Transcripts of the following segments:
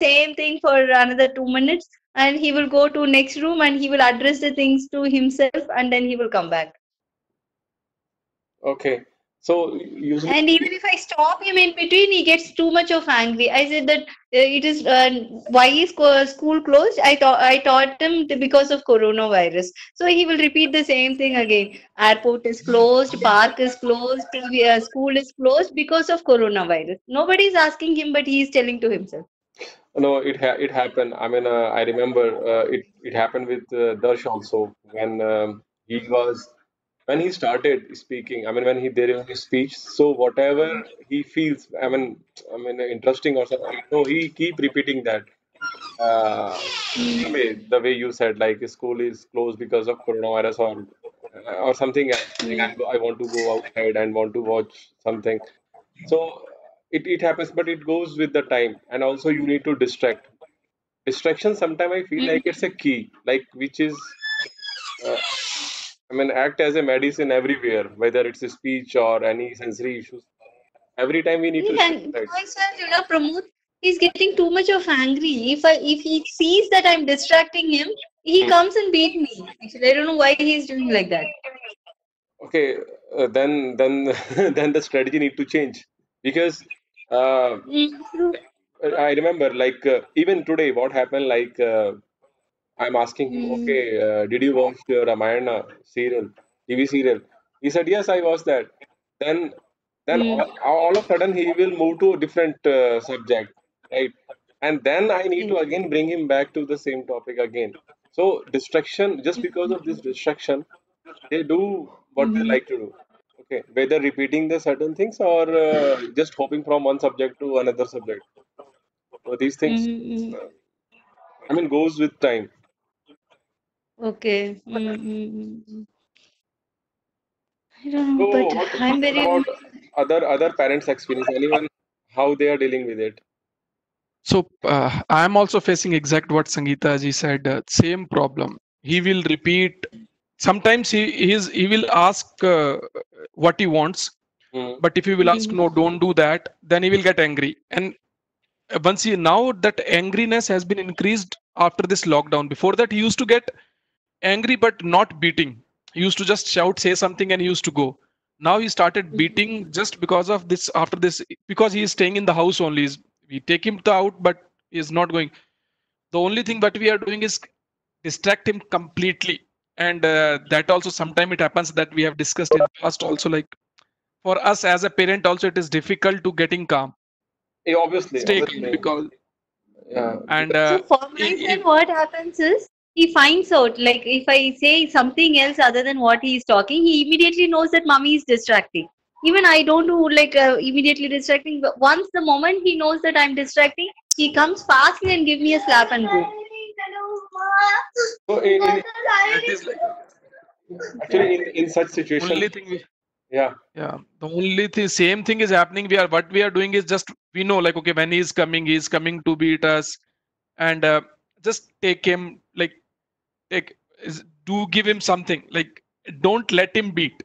same thing for another 2 minutes, and he will go to next room and he will address the things to himself, and then he will come back. Okay. So usually, And even if I stop him in between, he gets too much of angry. I said that it is why is school closed? I taught him because of coronavirus. So he will repeat the same thing again. Airport is closed, park is closed, school is closed because of coronavirus. Nobody is asking him, but he is telling to himself. no, it happened. I mean, I remember it happened with Darsh also when he was when he started speaking. I mean, when he did his speech. So whatever he feels, I mean, interesting or something. No, he keep repeating that. Same way, the way you said, like school is closed because of coronavirus or something else. Like I want to go outside and want to watch something. So it happens, but it goes with the time, and also you need to distraction. Sometimes I feel like it's a key, like which is uh, I mean, act as a medicine everywhere, whether it's a speech or any sensory issues. Every time we need to And distract. for instance, Pramod, he's getting too much of angry. If he sees that I'm distracting him, he Hmm. comes and beat me. Actually, I don't know why he's doing like that. Okay, then then the strategy need to change because uh, True. I remember like even today what happened like I'm asking him, okay, Mm, did you watch Ramayana serial, TV serial? He said yes, I watched that. Then then mm, all of a sudden he will move to a different subject, right? And then I need to again bring him back to the same topic again. So distraction, just because of this distraction, they do what they mm, like to do. Okay, whether repeating the certain things or just hopping from one subject to another subject. So these things, mm. uh, I mean, goes with time. Okay. I don't So know, but what I'm very. about other parents' experience? Anyone how they are dealing with it? So I'm also facing exact what Sangeeta ji said. Same problem. He will repeat. Sometimes he will ask what he wants, Mm, but if you will ask no, don't do that, then he will get angry. And once he now that angriness has been increased after this lockdown. Before that, he used to get angry but not beating. He used to just shout, say something, and he used to go. Now he started beating just because of this. After this, because he is staying in the house only. We take him to out, but he is not going. The only thing that we are doing is distract him completely. And that also sometime it happens that we have discussed in past also, like for us as a parent also it is difficult to getting calm, yeah, obviously, stay calm, obviously, because yeah, and because So for my son, what happens is he finds out, like if I say something else other than what he is talking, he immediately knows that mommy is distracting. Even I don't do like immediately distracting, but once the moment he knows that I'm distracting, he comes fastly and give me a slap and go. so that is like actually in such situation, only thing we, yeah, yeah, the only thing, same thing is happening. We are what we are doing is just we know like okay, when he is coming to beat us. And just take him like take do give him something, like don't let him beat.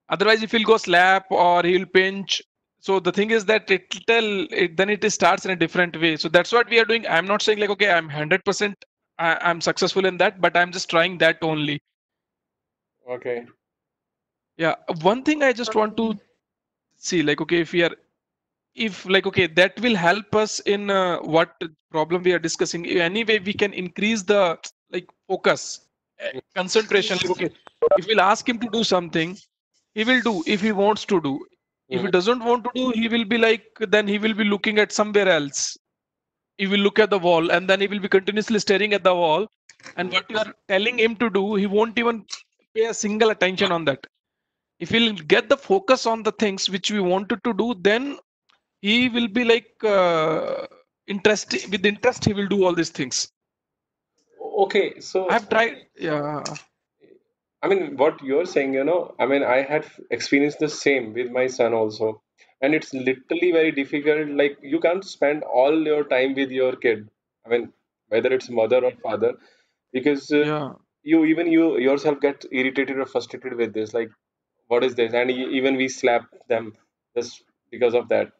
Otherwise if he'll go slap or he'll pinch, so the thing is that then it starts in a different way. So that's what we are doing. I'm not saying like okay, I'm 100% I'm successful in that, but I'm just trying that only. okay, Yeah, one thing I just want to see, like okay, if like okay, that will help us in what problem we are discussing. Anyway, we can increase the like focus, concentration. Like okay, if we'll ask him to do something, he will do if he wants to do. If he mm, doesn't want to do, he will be like, then he will be looking at somewhere else. He will look at the wall, and then he will be continuously staring at the wall. And what you are telling him to do, he won't even pay a single attention on that. If he'll get the focus on the things which we wanted to do, then he will be like interest, with interest he will do all these things. okay. So I've tried. Yeah. I mean, what you're saying, I mean, I had experienced the same with my son also. And it's literally very difficult. Like, you can't spend all your time with your kid. I mean, whether it's mother or father, because Yeah. you yourself get irritated or frustrated with this. Like, what is this? And even we slap them just because of that.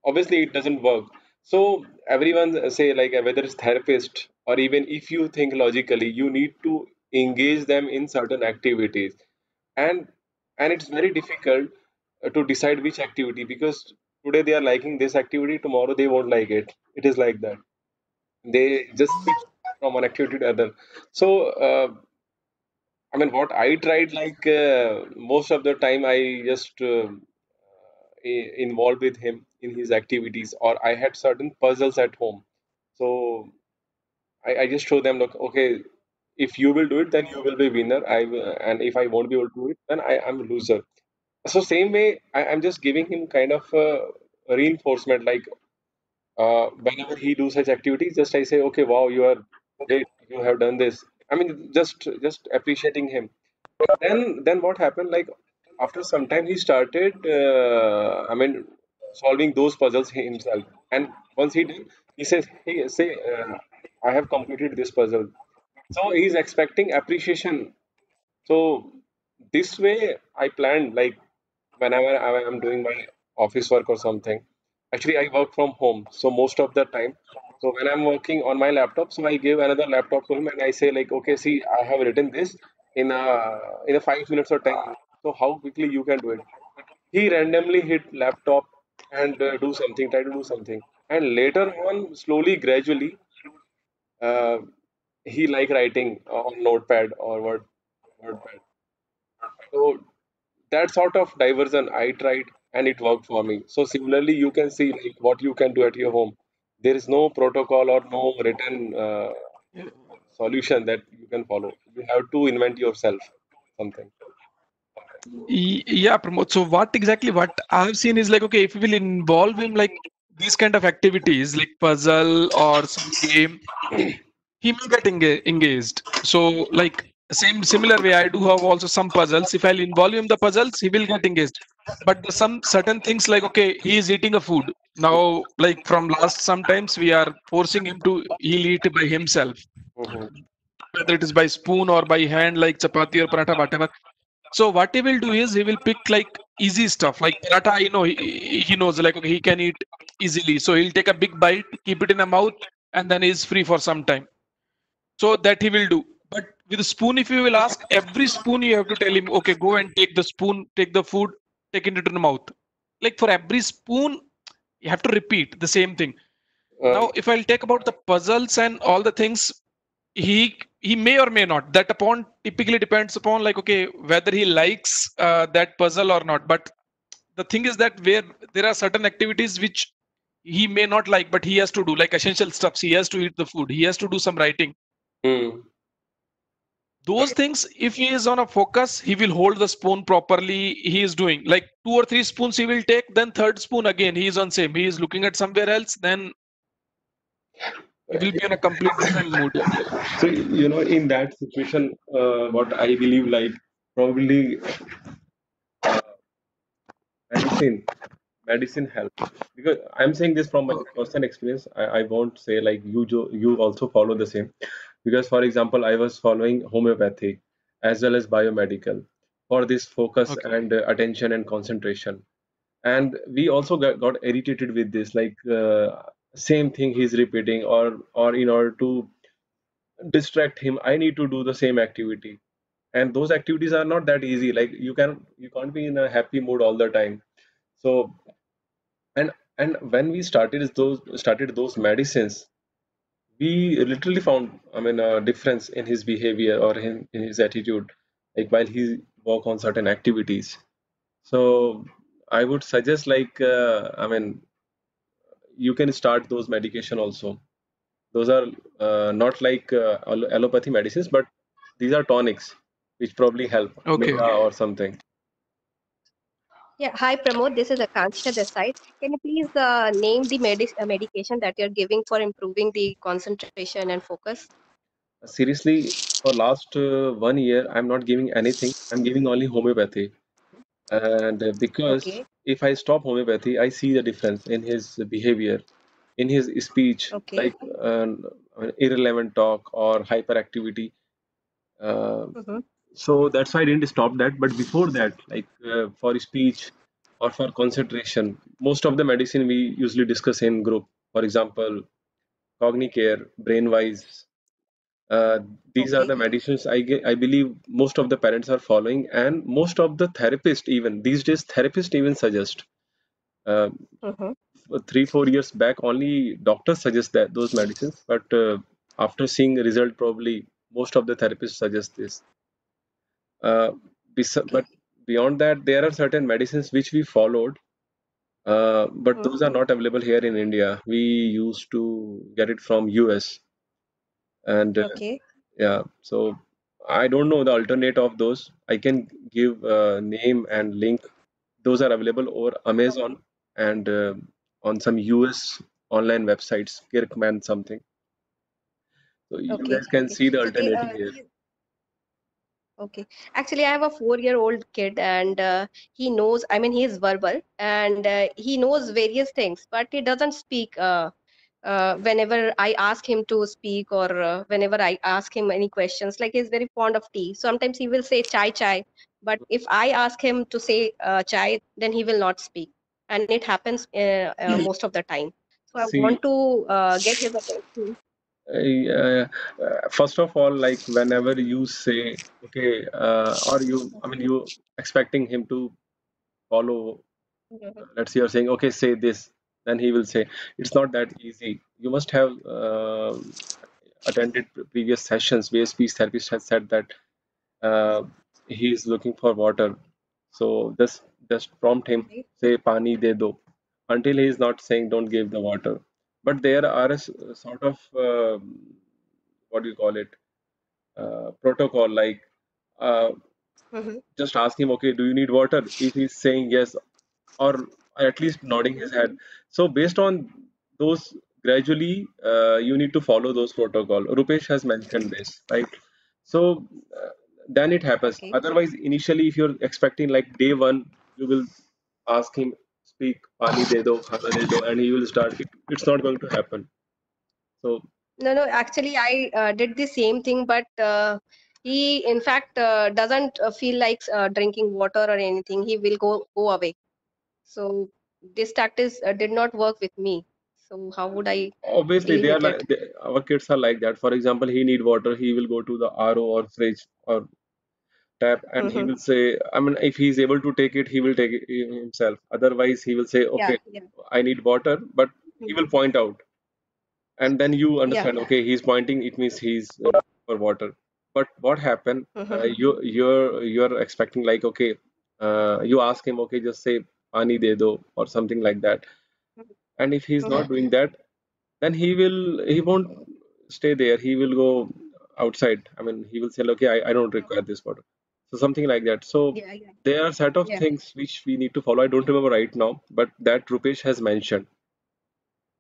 obviously it doesn't work. So everyone say like whether it's therapist or even if you think logically, you need to engage them in certain activities, and it's very difficult to decide which activity, because today they are liking this activity, tomorrow they won't like it. It is like that. They just switch from one activity to other. So I mean, what I tried, like most of the time, I just involved with him in his activities, or I had certain puzzles at home. So I just show them, look, okay, if you will do it, then you will be winner. And if I won't be able to do it, then I'm a loser. So same way, I'm just giving him kind of a reinforcement, like whenever he do such activities, just I say, okay, wow, you are great, you have done this. I mean, just appreciating him. Then what happened? Like after some time, he started. I mean, solving those puzzles himself. And once he did, he says, "Hey, say, I have completed this puzzle." So he's expecting appreciation. So this way, I planned, like whenever I am doing my office work or something. Actually, I work from home, so most of the time. So when I'm working on my laptop, so I give another laptop to him and I say like, okay, see, I have written this in a 5 minutes or 10 minutes. So how quickly you can do it? He randomly hit laptop and do something, try to do something, and later on, slowly, gradually, uh, he like writing on Notepad or WordPad. So that sort of diversion I tried and it worked for me. So similarly, you can see like what you can do at your home. There is no protocol or no written solution that you can follow. You have to invent yourself something. Yeah, Pramod. So what I've seen is like, okay, if we will involve him like these kind of activities like puzzle or some game, he may get engaged. So like same similar way, I do have also some puzzles. If I'll involve him in the puzzles, he will get engaged. But some certain things like, okay, he is eating a food now. Like from last, sometimes we are forcing him to he'll eat by himself, Mhm. whether it is by spoon or by hand, like chapati or paratha, whatever. So what he will do is he will pick like easy stuff like paratha. I know he knows like, okay, he can eat easily. So he'll take a big bite, keep it in the mouth, and then he's free for some time. So that he will do. But with a spoon, if you will ask every spoon, you have to tell him, okay, go and take the spoon, take the food, take it into the mouth. Like for every spoon, you have to repeat the same thing. Uh, Now, if I'll take about the puzzles and all the things, he may or may not. That upon typically depends upon like, okay, whether he likes that puzzle or not. But the thing is that where there are certain activities which he may not like, but he has to do, like essential stuffs. He has to eat the food. He has to do some writing. hmm. Those things, if he is on a focus, he will hold the spoon properly. He is doing like 2 or 3 spoons he will take, then third spoon again he is on same, he is looking at somewhere else, then he will be in a complete different mood. So in that situation, what I believe, like probably uh, medicine, medicine helps, because I'm saying this from my Okay. personal experience. I won't say like you also follow the same, because for example, I was following homeopathy as well as biomedical for this focus Okay. and attention and concentration, and we also got irritated with this, like same thing he's repeating, or in order to distract him, I need to do the same activity, and those activities are not that easy. Like you can't be in a happy mood all the time. So and when we started those medicines, we literally found, I mean, a difference in his behavior or in his attitude, like while he work on certain activities. So I would suggest, like I mean, you can start those medication also. Those are not like allopathy medicines, but these are tonics which probably help, Okay. mega or something. Yeah, hi Pramod, this is Akanksha this side. Can you please name the medication that you're giving for improving the concentration and focus? Seriously, for last 1 year, I'm not giving anything. I'm giving only homeopathy. And because Okay, if I stop homeopathy, I see the difference in his behavior, in his speech, okay. like irrelevant talk or hyperactivity. Uh, Mm-hmm. so that's why I didn't stop that. But before that, like for speech, or for concentration. Most of the medicine we usually discuss in group. For example, Cognicare, Brainwise. Uh, these are Okay. the medicines I believe most of the parents are following, and most of the therapists even these days therapists even suggest. Uh, Mm-hmm. 3 4 years back, only doctors suggest that those medicines, but after seeing the result, probably most of the therapists suggest this. Uh, but Okay. beyond that, there are certain medicines which we followed, but Mm. those are not available here in India. We used to get it from US, and Okay. yeah, so I don't know the alternate of those. I can give name and link. Those are available over Amazon Okay. and on some US online websites, Kirkman something. So you Okay. guys can Okay. see the So they alternative here. okay. Actually, I have a 4-year-old kid, and he knows. I mean, he is verbal, and he knows various things, but he doesn't speak. Whenever I ask him to speak, or whenever I ask him any questions, like he's very fond of tea. Sometimes he will say chai chai, but if I ask him to say chai, then he will not speak, and it happens most of the time. So I See, want to get his attention. first of all, like whenever you say, okay, or you, I mean, you expecting him to follow, Mhm. let's say you're saying, okay, say this, then he will say, it's not that easy. You must have attended previous sessions where speech therapist has said that uh, he is looking for water. So just prompt him, Okay. say pani de do, until he is not saying don't give the water. But there are sort of what do you call it, protocol, like uh, Mhm. just ask him, okay, do you need water? If he's saying yes, or at least nodding his head. So based on those, gradually you need to follow those protocol. Rupesh has mentioned this, right? So then it happens. Okay. Otherwise, initially, if you're expecting like day one, you will ask him speak pani de do, khana de do, and he will start. It's not going to happen. So No, no, actually, I did the same thing, but he, in fact, doesn't feel like drinking water or anything. He will go away. So this tactics did not work with me. So how would I obviously, deal they are with like it? our kids are like that. For example, he need water, he will go to the RO or fridge or tap, and he Hmm. will say, I mean, if he's able to take it, he will take it himself. Otherwise, he will say, Yeah, okay, yeah. I need water, but he will point out, and then you Yeah. understand, okay, he's pointing, it means he's for water. But what happened, Hmm. you're expecting like, okay, you ask him, okay, just say pani de do or something like that, and if he's Hmm. not doing that, then he won't stay there, he will go outside. I mean, he will say, okay, I don't require this water, so something like that. So Yeah, yeah, there are set of yeah. things which we need to follow. I don't remember right now, but that Rupesh has mentioned,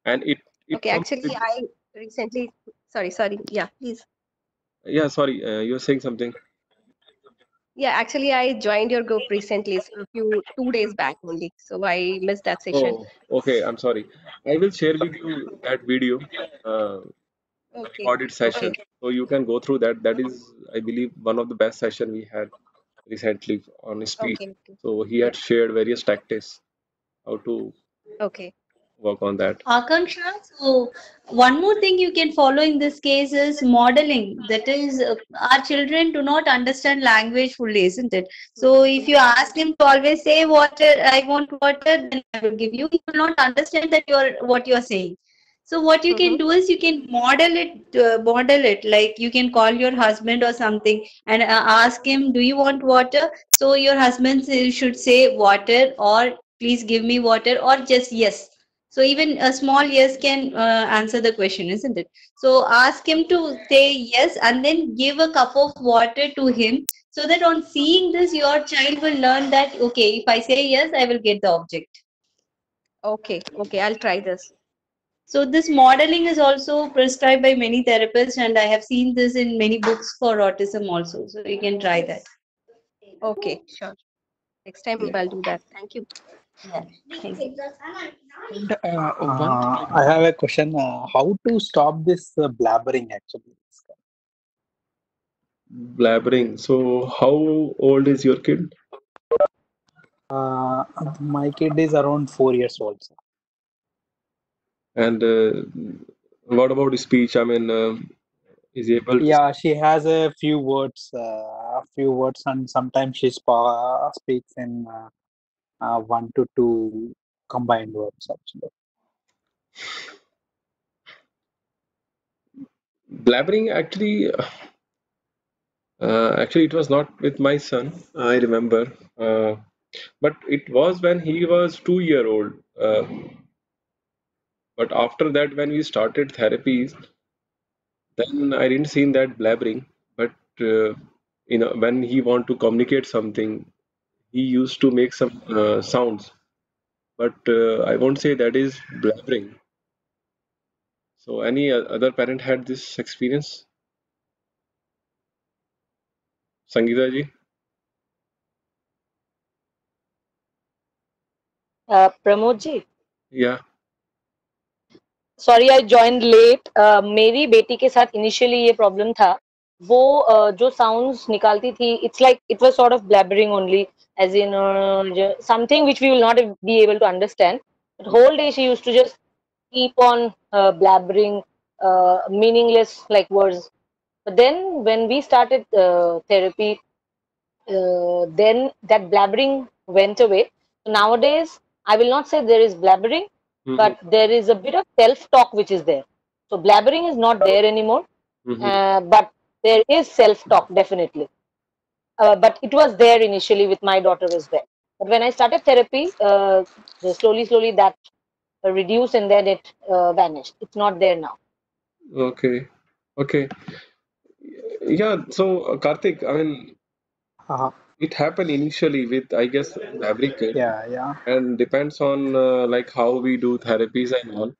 and it Okay, comes with, actually, I recently, sorry. Yeah, please. yeah, sorry, you're saying something. Yeah, actually, I joined your group recently, a few 2 days back only. So I missed that session. Oh, okay, I'm sorry. I will share with you that video, uh, the Okay, recorded okay, session, so you can go through that. That is, I believe, one of the best session we had recently on speech. okay, okay, So he had shared various tactics how to okay. work on that. Akanksha, so one more thing you can follow in this case is modeling. That is, our children do not understand language fully, isn't it? So if you ask him to always say water, I want water, then I will give you. He will not understand that you're what you're saying. So what you Mm-hmm. can do is you can model it. Like you can call your husband or something and ask him, "Do you want water?" So your husband should say water, or please give me water, or just yes. So even a small yes can answer the question, isn't it? So ask him to say yes and then give a cup of water to him so that on seeing this, your child will learn that, okay, if I say yes, I will get the object. Okay, okay. I'll try this. So this modeling is also prescribed by many therapists, and I have seen this in many books for autism also. So you can try that. Okay, sure. Next time Yeah. I'll do that. Thank you. Yeah. Thank you. And one thing, like I have a question. How to stop this blabbering actually? Blabbering. So how old is your kid? Uh, my kid is around 4 years old, sir. And what about the speech? I mean, is he able to Yeah, she has a few words, and sometimes she speaks in 1 to 2 combined words, actually. blabbering? Actually, it was not with my son. I remember, but it was when he was 2 year old. But after that, when we started therapies, then I didn't see that blabbering. But when he want to communicate something, he used to make some sounds. But I won't say that is blabbering. So, any other parent had this experience? Sangeeta ji? Pramod ji Yeah. Sorry I join late मेरी बेटी के साथ initially ये problem था वो जो sounds निकालती थी it's like it was sort of blabbering only as in something which we will not be able to understand but whole day she used to just keep on blabbering meaningless like words but then when we started therapy then that blabbering went away. Nowadays, I will not say there is blabbering, Mm-hmm. but there is a bit of self-talk which is there. So blabbering is not there anymore, Mm-hmm. but there is self-talk definitely. But it was there initially with my daughter as well. But when I started therapy, slowly that reduced and then it vanished. It's not there now. Okay. Okay. Yeah. So, Karthik, I mean, Uh, it happened initially with, I guess, every kid, yeah, yeah, and depends on like how we do therapies and all,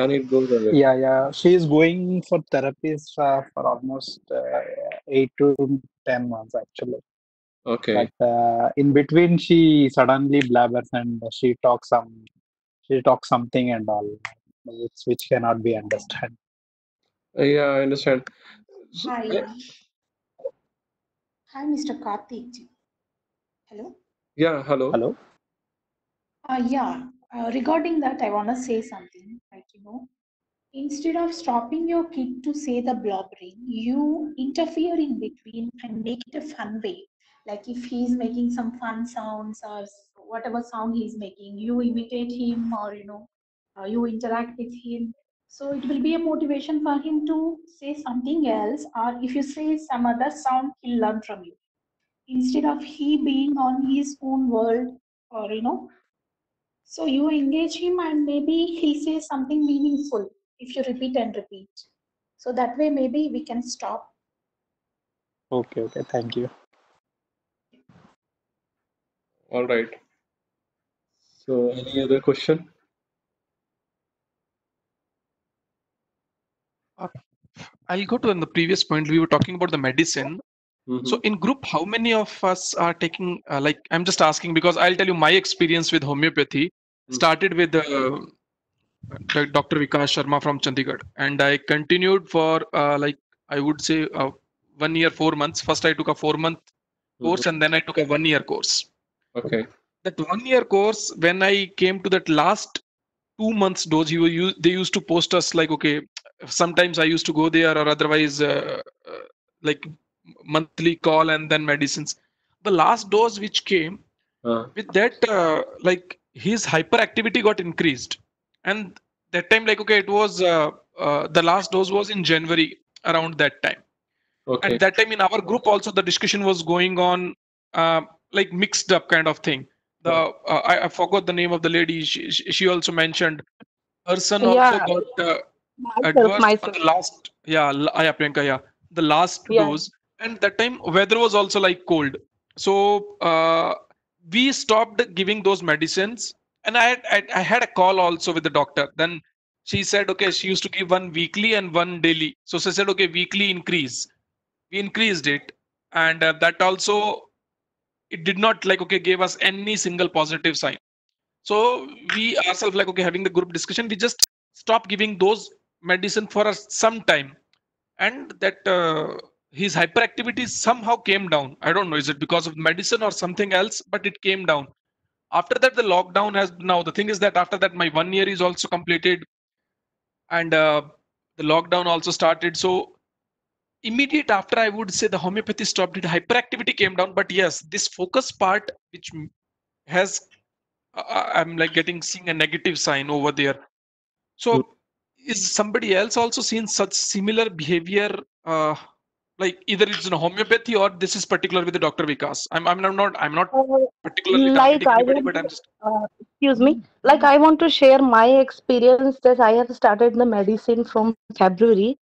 and it goes away. yeah. She is going for therapies for almost 8 to 10 months, actually. But Okay. in between, she suddenly blabbers and she talks something and all, which cannot be understood. Yeah, I understand. So, Hi. Hi, Mr. Karthik ji. Hello. yeah. Hello. Hello? Yeah. Regarding that, I want to say something. Instead of stopping your kid to say the blubbering, you interfere in between and make it a fun way. Like if he's making some fun sounds or whatever sound he's making, you imitate him or you interact with him. So it will be a motivation for him to say something else, or if you say some other sound, he'll learn from you instead of he being on his own world or so you engage him and maybe he'll say something meaningful if you repeat and repeat. So that way maybe we can stop. Okay, okay. Thank you. All right. So, any other question? I'll go to the previous point. We were talking about the medicine. So Mm-hmm. in group, how many of us are taking, like, I'm just asking because I'll tell you my experience with homeopathy started with Dr. Vikas Sharma from Chandigarh. And I continued for, like, I would say 1 year, 4 months. First, I took a 4 month course and then I took a 1 year course. Okay. That 1 year course, when I came to that last 2 months dose, they used to post us like, okay, sometimes I used to go there or otherwise like monthly call and then medicines. The last dose which came with that, like his hyperactivity got increased, and that time, like, okay, it was the last dose was in January around that time. Okay. At that time in our group also the discussion was going on, like mixed up kind of thing. I forgot the name of the lady. She also mentioned her son also Yeah, got adversed on myself. the last, yeah, yeah, Priyanka, yeah, the last Yeah. dose. And that time weather was also like cold, so we stopped giving those medicines. And I had a call also with the doctor. Then she said, okay, she used to give one weekly and one daily. So she said, okay, weekly increase. We increased it, and that also, it did not, like, okay, gave us any single positive sign. So we ourselves, like, okay, having the group discussion, we just stopped giving those medicine for some time. And that his hyperactivity somehow came down. I don't know, is it because of medicine or something else, but it came down. After that, the lockdown has now. The thing is that after that, my 1 year is also completed, and the lockdown also started. So immediate after, I would say the homeopathy stopped. It hyperactivity came down, but yes, this focus part which has I'm like seeing a negative sign over there. So is somebody else also seen such similar behavior? Like either it's in homeopathy or this is particular with the Dr. Vikas. I'm not particularly Like targeting I anybody, want but to, I'm just excuse me, like I want to share my experience that I have started the medicine from February.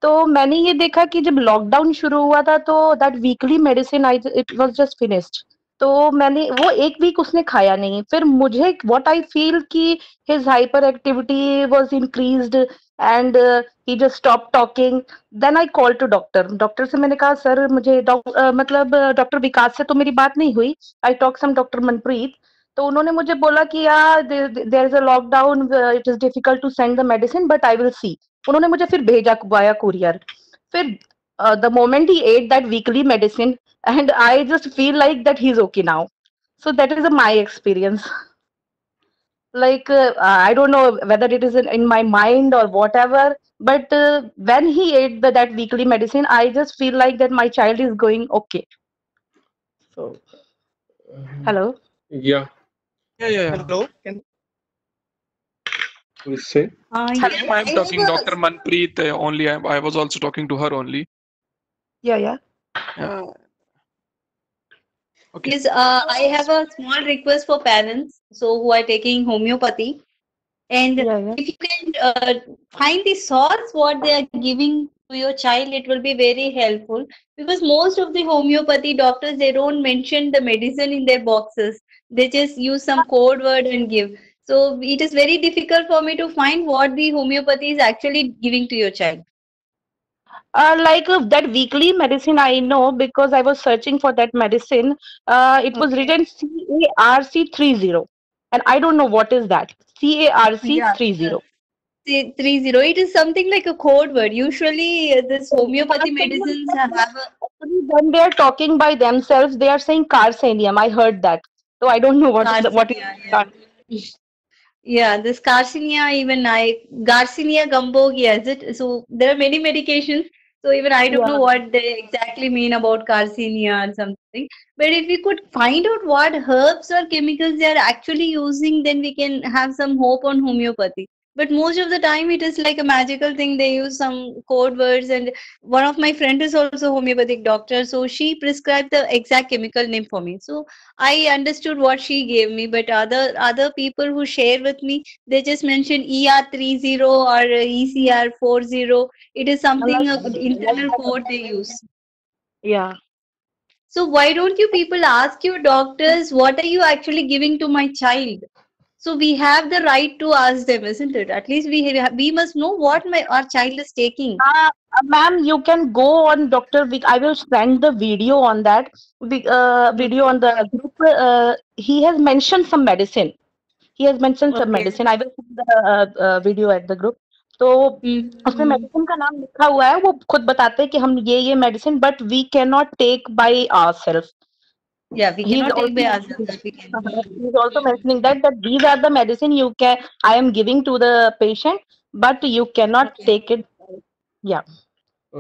तो मैंने ये देखा कि जब lockdown शुरू हुआ था तो that weekly medicine I it was just finished. तो मैंने वो एक वीक उसने खाया नहीं, फिर मुझे व्हाट आई फील कि his hyperactivity was increased and he just stop talking. Then I call to doctor. Doctor से मैंने कहा सर मुझे मतलब डॉक्टर विकास से तो मेरी बात नहीं हुई, I talk some doctor Manpreet. तो उन्होंने मुझे बोला कि यार there is a lockdown, it is difficult to send the medicine but I will see. उन्होंने मुझे फिर भेजा वाया कुरियर। फिर the moment he at that weekly medicine and I just feel like that he is okay now. So that is my experience. Like I don't know whether it is in my mind or whatever, but when he ate that weekly medicine, I just feel like that my child is going okay. So hello. Yeah, yeah. Hello, can please say. Same, Yes, I'm I talking have Dr. Manpreet only. I was also talking to her only. Yeah, yeah. Yeah. Okay. yes, I have a small request for parents so who are taking homeopathy. And Yeah, yeah. if you can find the source what they are giving to your child, it will be very helpful. Because most of the homeopathy doctors, they don't mention the medicine in their boxes. They just use some code word and give. So it is very difficult for me to find what the homeopathy is actually giving to your child. Like that weekly medicine, I know because I was searching for that medicine. It was Okay. written CARC 30, and I don't know what is that. CARC Yeah. 30. Say 30. It is something like a code word. Usually, this homeopathy medicines have a Actually, when they are talking by themselves, they are saying carcinium. I heard that. So I don't know what is what is Garcinia. Yeah. Yeah, this Garcinia, even Garcinia Gambogia, is it? So there are many medications. So even I don't know yeah. what they exactly mean about Garcinia or something. But if we could find out what herbs or chemicals they are actually using, then we can have some hope on homeopathy. But most of the time, it is like a magical thing. They use some code words, and one of my friend is also homeopathic doctor, so she prescribed the exact chemical name for me. So I understood what she gave me, but other people who share with me, they just mention ER30 or ECR40. It is something internal code they use. Yeah. So why don't you people ask your doctors what are you actually giving to my child? So we have the right to ask them, isn't it? At least we must know what our child is taking. Ma'am, you can go on Dr. Vic. I will send the video on that. Video on the group. He has mentioned some medicine. He has mentioned some Okay. medicine. I will put the video at the group. तो उसमें Mhm. Medicine का नाम लिखा हुआ है, वो खुद बताते हैं कि हम ये medicine but we can not take by ourself. Yeah, we He is cannot take by also ourselves. We can. he is also mentioning that these are the medicine you can I am giving to the patient, but you cannot Okay. take it. Yeah.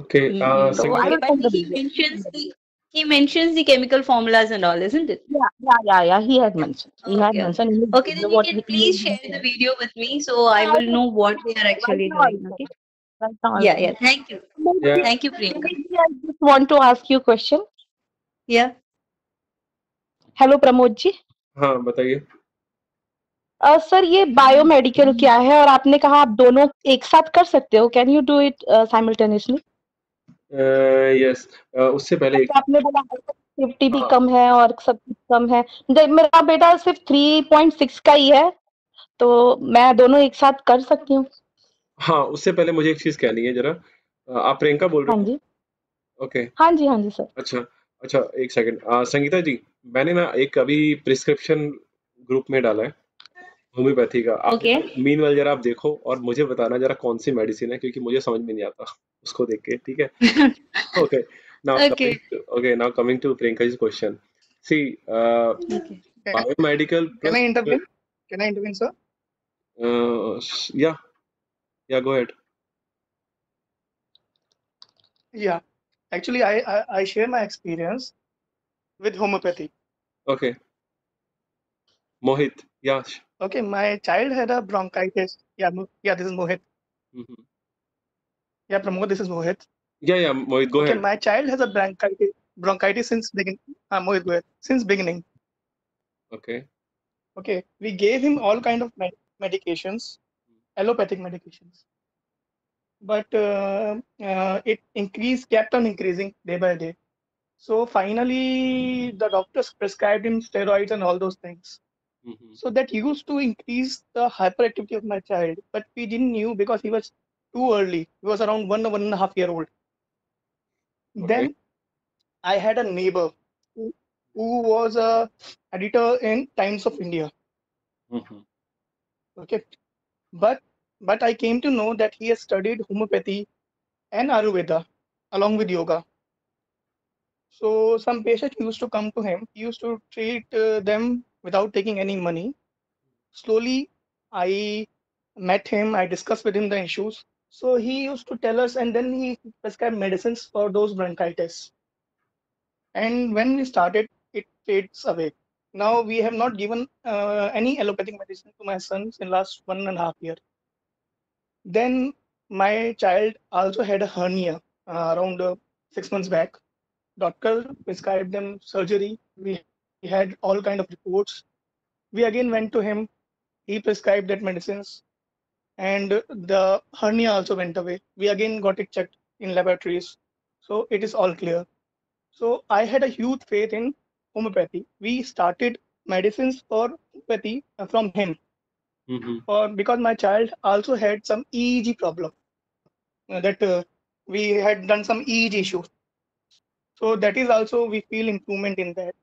Okay, So I Okay, will but send the he video. mentions the chemical formulas and all, isn't it? Yeah. He had mentioned. He had Okay. mentioned in his Okay, video then you what can he please share the video with me so I will know what we are right actually now I'll doing. Okay. send. Right now I'll Yeah, send. yeah. Thank you. yeah, Thank you, Priyanka. I just want to ask you a question. Yeah. Hello, Pramod ji. हाँ बताइए। Sir ये biomedical क्या है और आपने कहा आप दोनों एक साथ कर सकते हो, can you do it simultaneously? Yes, उससे पहले एक आपने बोला सेफ्टी भी हाँ कम है और सब कुछ कम है। मेरा बेटा सिर्फ 3.6 का ही है, तो मैं दोनों एक साथ कर सकती हूँ? हाँ, उससे पहले मुझे एक चीज़ कहनी है ज़रा। आप प्रियंका बोल हाँ रहे हो? जी। ओके, हाँ जी सर। अच्छा, अच्छा, एक सेकंड। संगीता जी, मैंने ना एक अभी प्रिस्क्रिप्शन ग्रुप में डाला है होम्योपैथी का। आप Okay. मीनवाइल ज़रा आप देखो और मुझे बताना ज़रा कौन सी मेडिसिन है, क्योंकि मुझे समझ में नहीं आता उसको देख के, ठीक है? Okay, Okay. Now coming to Priyanka's question. See, Okay. Biomedical Can plus. I intervene? Can I intervene, sir? Yeah, go ahead. Yeah. Actually, I share my experience with homeopathy. Okay, Mohit. Yeah. Okay, my child had a bronchitis. Yeah, this is Mohit. Mhm. Yeah, Pramod, this is Mohit. Yeah, Mohit, go Okay, ahead. my child has a bronchitis since Mohit, go ahead. Since beginning. Okay. Okay, we gave him all kind of medications, allopathic medications, but it kept on increasing day by day. So finally, the doctors prescribed him steroids and all those things. Mhm. So that used to increase the hyperactivity of my child, but we didn't knew because he was too early. He was around 1.5 year old. Okay. Then I had a neighbor who was a editor in Times of India. Mhm. Okay, but I came to know that he has studied homeopathy and Ayurveda along with yoga. So some patients used to come to him. He used to treat them without taking any money. Slowly, I met him. I discussed with him the issues. So he used to tell us, and then he prescribed medicines for those bronchitis. And when we started, it fades away. Now we have not given any allopathic medicine to my sons in last 1.5 year. Then my child also had a hernia around 6 months back. Doctor prescribed them surgery. We had all kind of reports. We again went to him. He prescribed that medicines, and the hernia also went away. We again got it checked in laboratories, so it is all clear. So I had a huge faith in homeopathy. We started medicines for homeopathy from him, Mhm. or because my child also had some EEG problem that we had done some EEG issue. So that is also we feel improvement in that.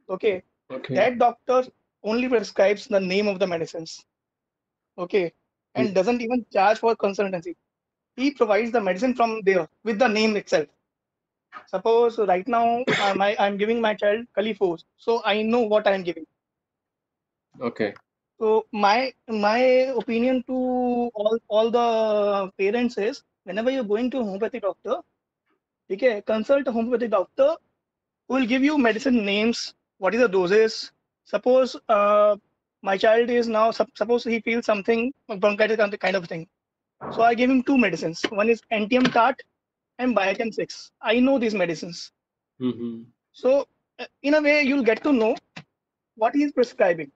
Okay, Okay. that doctor only prescribes the name of the medicines. Okay, and doesn't even charge for consultancy. He provides the medicine from there with the name itself. Suppose right now I'm giving my child Califos, so I know what I am giving. Okay. So my opinion to all the parents is, whenever you're going to a homeopathy doctor, okay, consult a homeopathy doctor who will give you medicine names, what is the doses. Suppose my child is now suppose he feels something bronchitis kind of thing. So I gave him two medicines. One is Antium Tart and Biochem 6. I know these medicines. Mhm. So in a way, you'll get to know what he is prescribing.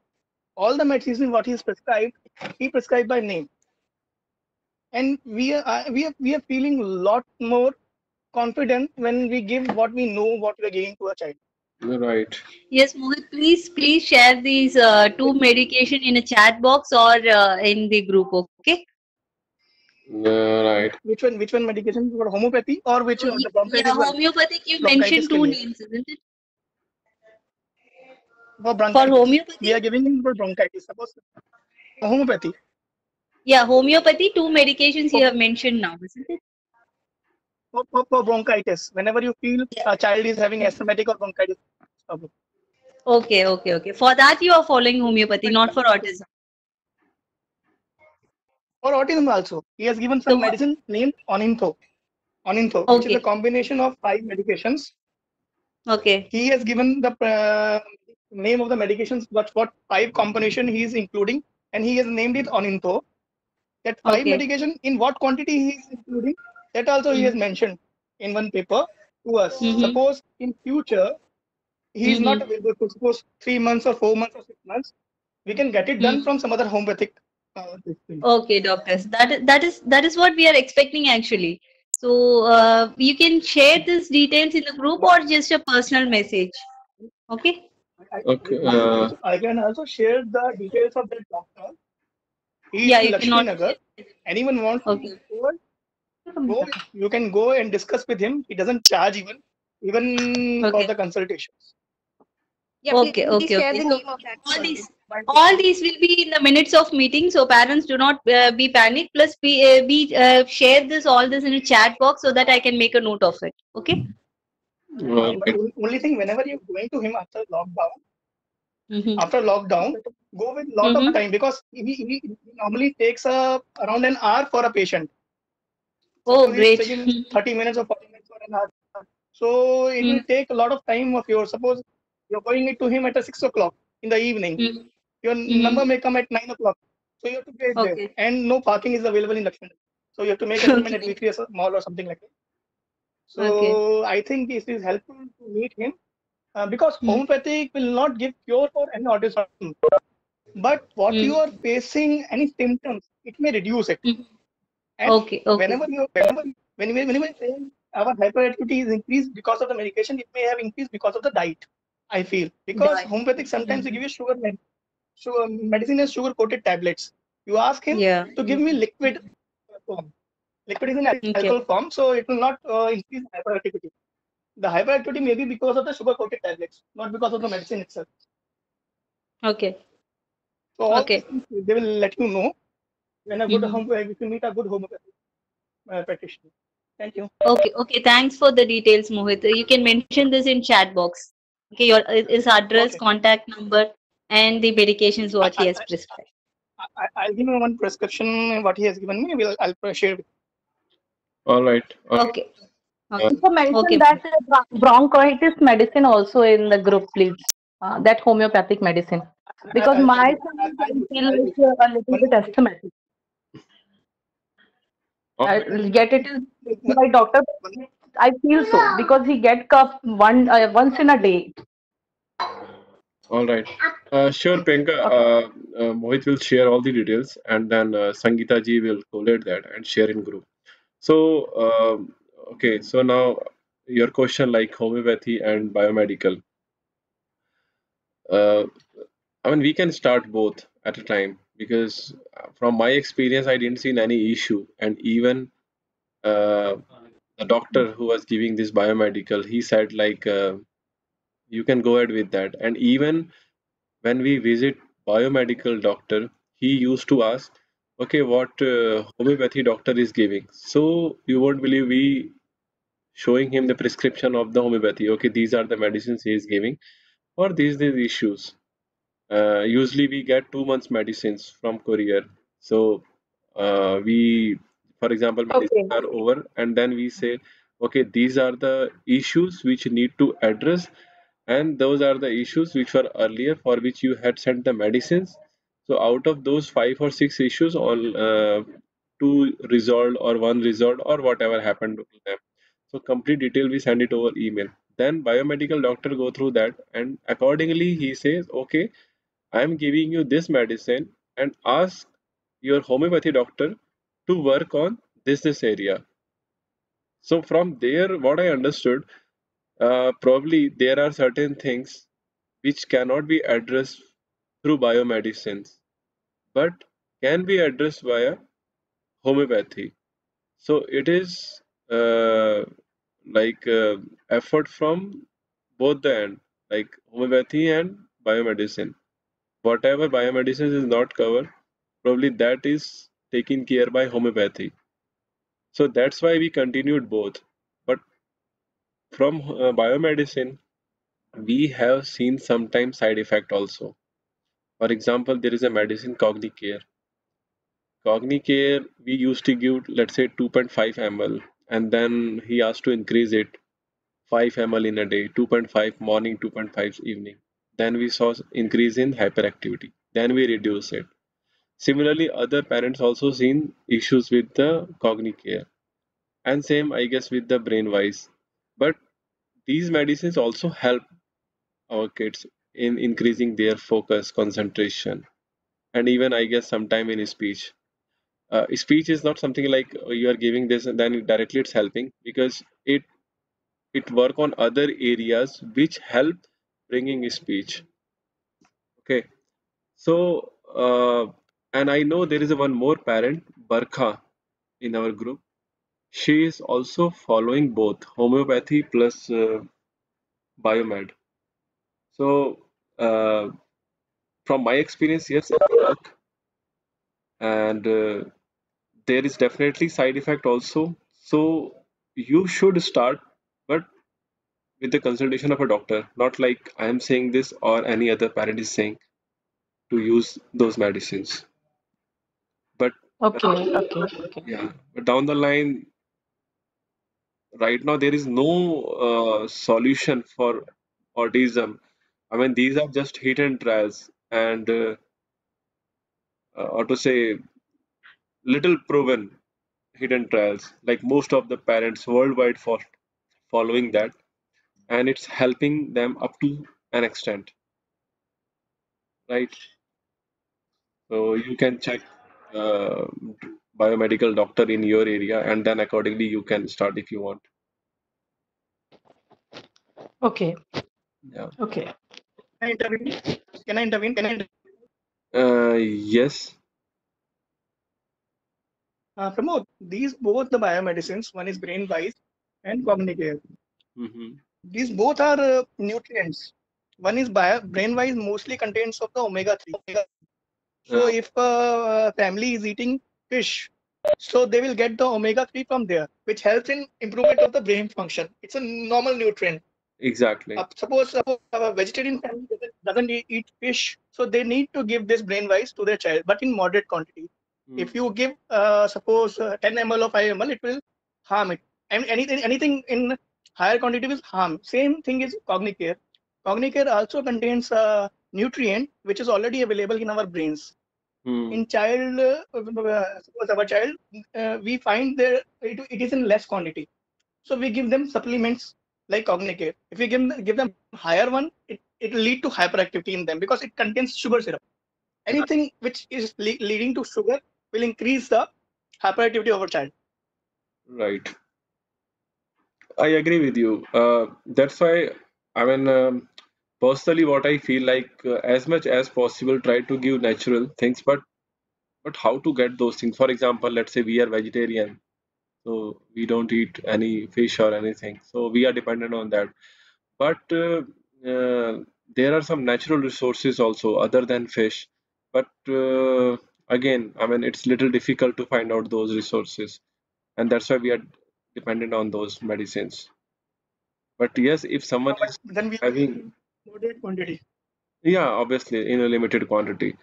All the medicine what he is prescribed, he prescribed by name, and we are feeling a lot more confident when we give what we know what we are giving to a child. Right. Yes, Mohit, please share these two medication in a chat box or in the group, okay? Right. Which one medication for homeopathy or which So, the bronchitis yeah, one? homeopathic, you Bronchitis mentioned के two लिए. names, isn't it? For For bronchitis, we homeopathy? are giving him for bronchitis. Suppose homeopathy. Yeah, homeopathy, two medications For, you have mentioned now, isn't it? for bronchitis, whenever you feel a child is having asthmatic or bronchitis problem. Okay. For that, you are following homeopathy, not for autism. For autism also, he has given So, some medicine named Onintho, which is a okay, combination of 5 medications. okay, He has given the name of the medications, what 5 combination he is including, and he has named it Onintho. That 5 okay. medication in what quantity he is including, that also he has mentioned in one paper to us. Mm-hmm. Suppose in future he is not Mm-hmm. available for suppose 3 months or 4 months or 6 months, we can get it done Mm-hmm. from some other homeopathic thing. Okay, doctors. That is what we are expecting actually. So you can share these details in the group or just a personal message. Okay. Okay. I can also share the details of that doctor. He is Yeah, in you Lakshmi cannot Nagar. share. Anyone wants Okay. to go, you can go and discuss with him. He doesn't charge even for Okay. the consultations. Yeah, please share Okay. the So name of that all these one all patient. these will be in the minutes of meeting. So parents do not be panic. Plus share all this in a chat box so that I can make a note of it. Okay. But Right. only thing, whenever you're going to him after lockdown, Mm-hmm. After lockdown, go with lot of Mm-hmm. time because he normally takes around an hour for a patient. Oh, Suppose he's great. taking 30 minutes or 40 minutes for an hour. So it will take a lot of time of yours. Suppose you're going it to him at 6 o'clock in the evening. Mm-hmm. Your number may come at 9 o'clock. So you have to get there. Okay. And no parking is available in Lakshman. So you have to make appointment at Okay. weekly mall or something like that. Okay. So I think it is helpful to meet him because Mm. homeopathic will not give cure for any autism. But what you Mm. are facing, any symptoms, it may reduce it. Mm. And Okay. Okay. whenever you say our hyperactivity is increased because of the medication, it may have increased because of the diet. I feel because Right. homeopathic sometimes they Mm. give you sugar medicine as sugar coated tablets. You ask him Yeah. to give me liquid form. Liquid is in Okay. alcohol form, so it will not increase hyperactivity. The hyperactivity may be because of the sugar coated tablets, not because of the medicine itself. Okay. So all these Okay. things they will let you know when a good Mm-hmm. home if you meet a good homeopathic practitioner. Thank you. Okay. Okay. Thanks for the details, Mohit. You can mention this in chat box. Okay. Your his address, Okay. contact number, and the medications I, what he I, has prescribed. I'll give you one prescription what he has given me. I'll share with All right. Okay. Uh, Okay. Also mention Okay. that bronchitis medicine also in the group, please. That homeopathic medicine. you. Because I'll my do. son I'll do. feel I'll do. like a little One bit more asthmatic. all right. Yet it is one, by doctor. one, I feel so because he get cough once in a day. All right. Sure, Priyanka. Mohit will share all the details, and then Sangeeta ji will collate that and share in group. So, okay. So now your question like homeopathy and biomedical. Uh, I mean, we can start both at a time because from my experience, I didn't see any issue, and even uh, the doctor who was giving this biomedical, he said like you can go ahead with that, and even when we visit biomedical doctor, he used to ask, okay, what homeopathy doctor is giving. So you won't believe we showing him the prescription of the homeopathy. Okay, these are the medicines he is giving for these issues. Usually we get 2 months medicines from courier. So for example, medicines Okay. are over, and then we say, okay, these are the issues which need to address, and those are the issues which were earlier for which you had sent the medicines. So out of those 5 or 6 issues, all two resolved or one resolved or whatever happened to them. So complete detail we send it over email. Then biomedical doctor go through that, and accordingly he says, okay, I am giving you this medicine and ask your homeopathy doctor to work on this area. So from there, what I understood, probably there are certain things which cannot be addressed through biomedicines, but can be addressed via homeopathy. So it is like effort from both the end, like homeopathy and biomedicine. Whatever biomedicine is not covered, probably that is taken care by homeopathy. So that's why we continued both. But from biomedicine, we have seen sometimes side effect also. For example, there is a medicine Cognicare. Cognicare we used to give, let's say, 2.5 ml, and then he asked to increase it 5 ml in a day, 2.5 morning, 2.5 evening. Then we saw increase in hyperactivity. Then we reduce it. Similarly, other parents also seen issues with the Cognicare, and same I guess with the Brainwise. But these medicines also help our kids in increasing their focus, concentration, and even I guess sometime in speech. Speech is not something like you are giving this and then directly it's helping, because it work on other areas which help bringing speech. Okay, so and I know there is a one more parent, Barkha, in our group. She is also following both homeopathy plus biomed. So from my experience, yes, it work, and there is definitely side effect also. So you should start, but with the consultation of a doctor, not like I am saying this or any other parent is saying to use those medicines. But Okay, okay, okay. yeah, but down the line, right now there is no solution for autism. I mean, these are just hit and trials, and or to say, little proven hidden trials. Like most of the parents worldwide for following that, and it's helping them up to an extent, right? So you can check uh, biomedical doctor in your area, and then accordingly you can start if you want. Okay, Yeah. okay. Can I intervene? Can I intervene? Can I intervene? Yes. Pramod, these both the biomedicines, one is brain-wise and cognitive. Mm-hmm. These both are nutrients. One is brain-wise mostly contains of the omega-3. So Uh, if a family is eating fish, so they will get the omega-3 from there, which helps in improvement of the brain function. It's a normal nutrient. exactly. Suppose a vegetarian family doesn't eat fish, so they need to give this brain-wise to their child, but in moderate quantity. Mm. If you give, suppose 10 ml or 5 ml, it will harm it. And anything in higher quantity will harm. Same thing is Cognicare. Cognicare also contains a nutrient which is already available in our brains. Mm. In child, suppose our child, we find there it is in less quantity. So we give them supplements like Cognicare. If we give them higher one, it will lead to hyperactivity in them because it contains sugar syrup. Anything which is leading to sugar will increase the hyperactivity of a child. Right. I agree with you. That's why, I mean, personally, what I feel like, as much as possible, try to give natural things, but how to get those things? For example, let's say we are vegetarian, so we don't eat any fish or anything, so we are dependent on that. But there are some natural resources also other than fish. But again, I mean, it's little difficult to find out those resources, and that's why we are dependent on those medicines. But yes, if someone But is then we have to having, give moderate quantity. yeah, obviously in a limited quantity.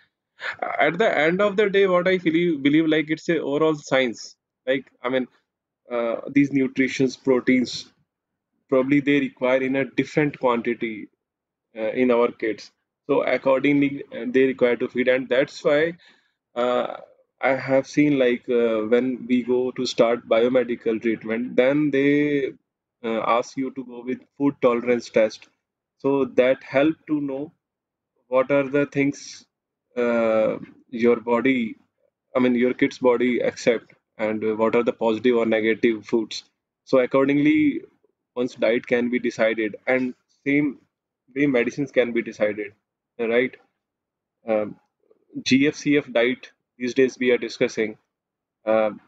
At the end of the day, what I believe like it's a overall science. Like, I mean, these nutritions, proteins, probably they require in a different quantity in our kids. So accordingly, they require to feed, and that's why uh, I have seen like when we go to start biomedical treatment, then they ask you to go with food tolerance test. So that help to know what are the things your body, I mean your kid's body accept, and what are the positive or negative foods. So accordingly, one's diet can be decided, and same way medicines can be decided, right? Um, GFCF diet these days we are discussing. Um,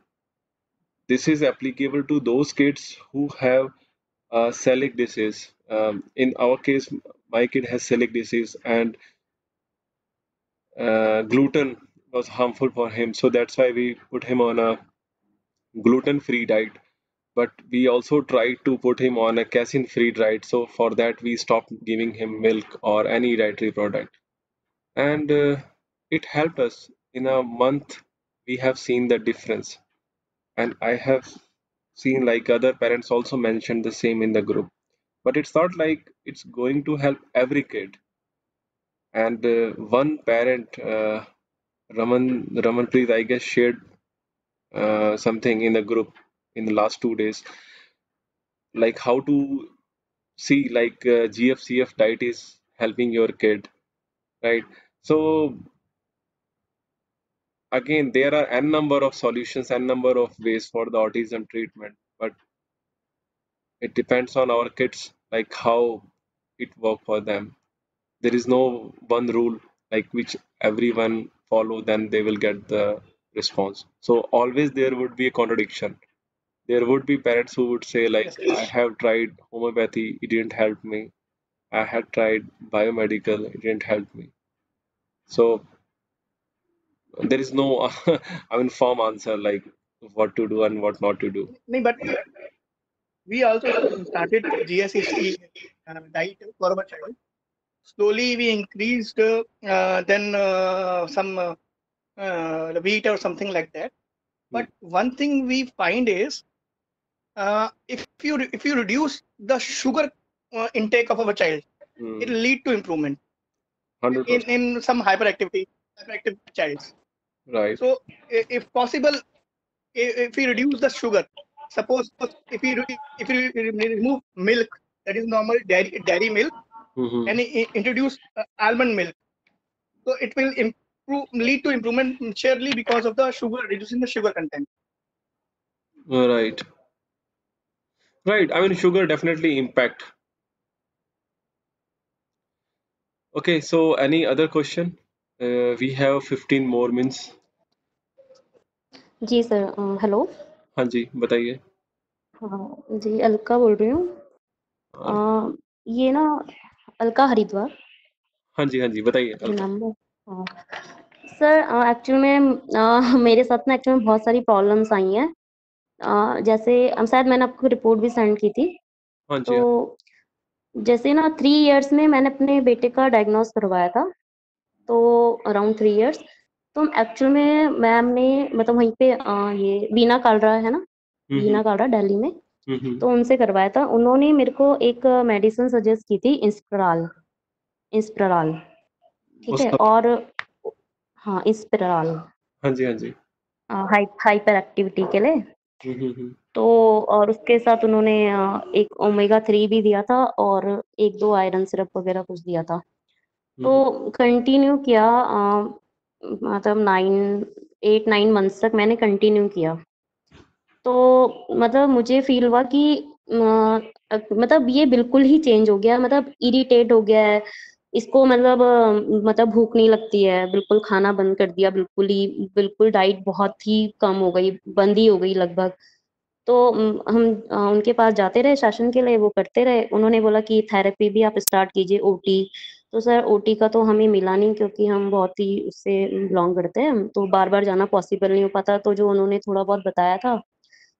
this is applicable to those kids who have celiac disease. In our case, my kid has celiac disease, and gluten was harmful for him. So that's why we put him on a gluten-free diet. But we also tried to put him on a casein-free diet. So for that, we stopped giving him milk or any dietary product. And it helped us. In a month, we have seen the difference. And I have seen like other parents also mentioned the same in the group. But it's not like it's going to help every kid. And one parent, Ramanpreet, I guess, shared something in the group in the last 2 days, like how to see like GFCF diet is helping your kid, right? So again, there are n number of solutions, n number of ways for the autism treatment, but it depends on our kids, like how it work for them. There is no one rule like which everyone follow, then they will get the response. So always there would be a contradiction. There would be parents who would say like, Yes. I have tried homeopathy, it didn't help me. I had tried biomedical, it didn't help me. So there is no I mean firm answer like what to do and what not to do. No, but we also started GSEC diet for our child. Slowly we increased then some wheat or something like that. But one thing we find is if you reduce the sugar intake of our child, it will lead to improvement 100%. in some hyperactive childs. Right. So if possible, if we reduce the sugar, suppose if we remove milk, that is normal dairy milk, Mm-hmm. and introduce almond milk, so it will lead to improvement surely because of the sugar, reducing the sugar content. Right. Right. I mean, sugar definitely impact. Okay. So, any other question? We have 15 more minutes. जी sir, hello. हाँ जी, बताइए। हाँ जी, अलका बोल रही हूँ। हाँ ये ना अलका हरिद्वार, हाँ जी, बताइए अलका। रिमेम्बर। हाँ सर, एक्चुअल में मेरे साथ ना एक्चुअल में बहुत सारी प्रॉब्लम्स आई हैं। जैसे शायद मैंने आपको रिपोर्ट भी सेंड की थी। हाँ जी, तो जैसे ना 3 इयर्स में मैंने अपने बेटे का डायग्नोस करवाया था, तो अराउंड 3 इयर्स। तो एक्चुअल में मैम ने मतलब वहीं पे ये बीना कालरा है ना, बीना कालरा दिल्ली में, तो उनसे करवाया था। उन्होंने मेरे को एक मेडिसिन सजेस्ट की थी, इंस्पराल, ठीक है। उसका और हाँ, इंस्पराल, हाँ जी। हाइपर एक्टिविटी के लिए। हम्म। तो और उसके साथ उन्होंने एक ओमेगा 3 भी दिया था और 1-2 आयरन सिरप वगैरह कुछ दिया था। तो कंटिन्यू किया, मतलब 8-9 मंथ्स तक मैंने कंटिन्यू किया। तो मतलब मुझे फील हुआ कि मतलब ये बिल्कुल ही चेंज हो गया, मतलब इरिटेट हो गया है इसको, मतलब भूख नहीं लगती है, बिल्कुल खाना बंद कर दिया, बिल्कुल डाइट बहुत ही कम हो गई, बंद ही हो गई लगभग। तो हम उनके पास जाते रहे सेशन के लिए, वो करते रहे। उन्होंने बोला कि थेरेपी भी आप स्टार्ट कीजिए, ओटी। तो सर ओटी का तो हमें मिला नहीं, क्योंकि हम बहुत ही उससे बिलोंग करते हैं, तो बार-बार जाना पॉसिबल नहीं हो पाता। तो जो उन्होंने थोड़ा बहुत बताया था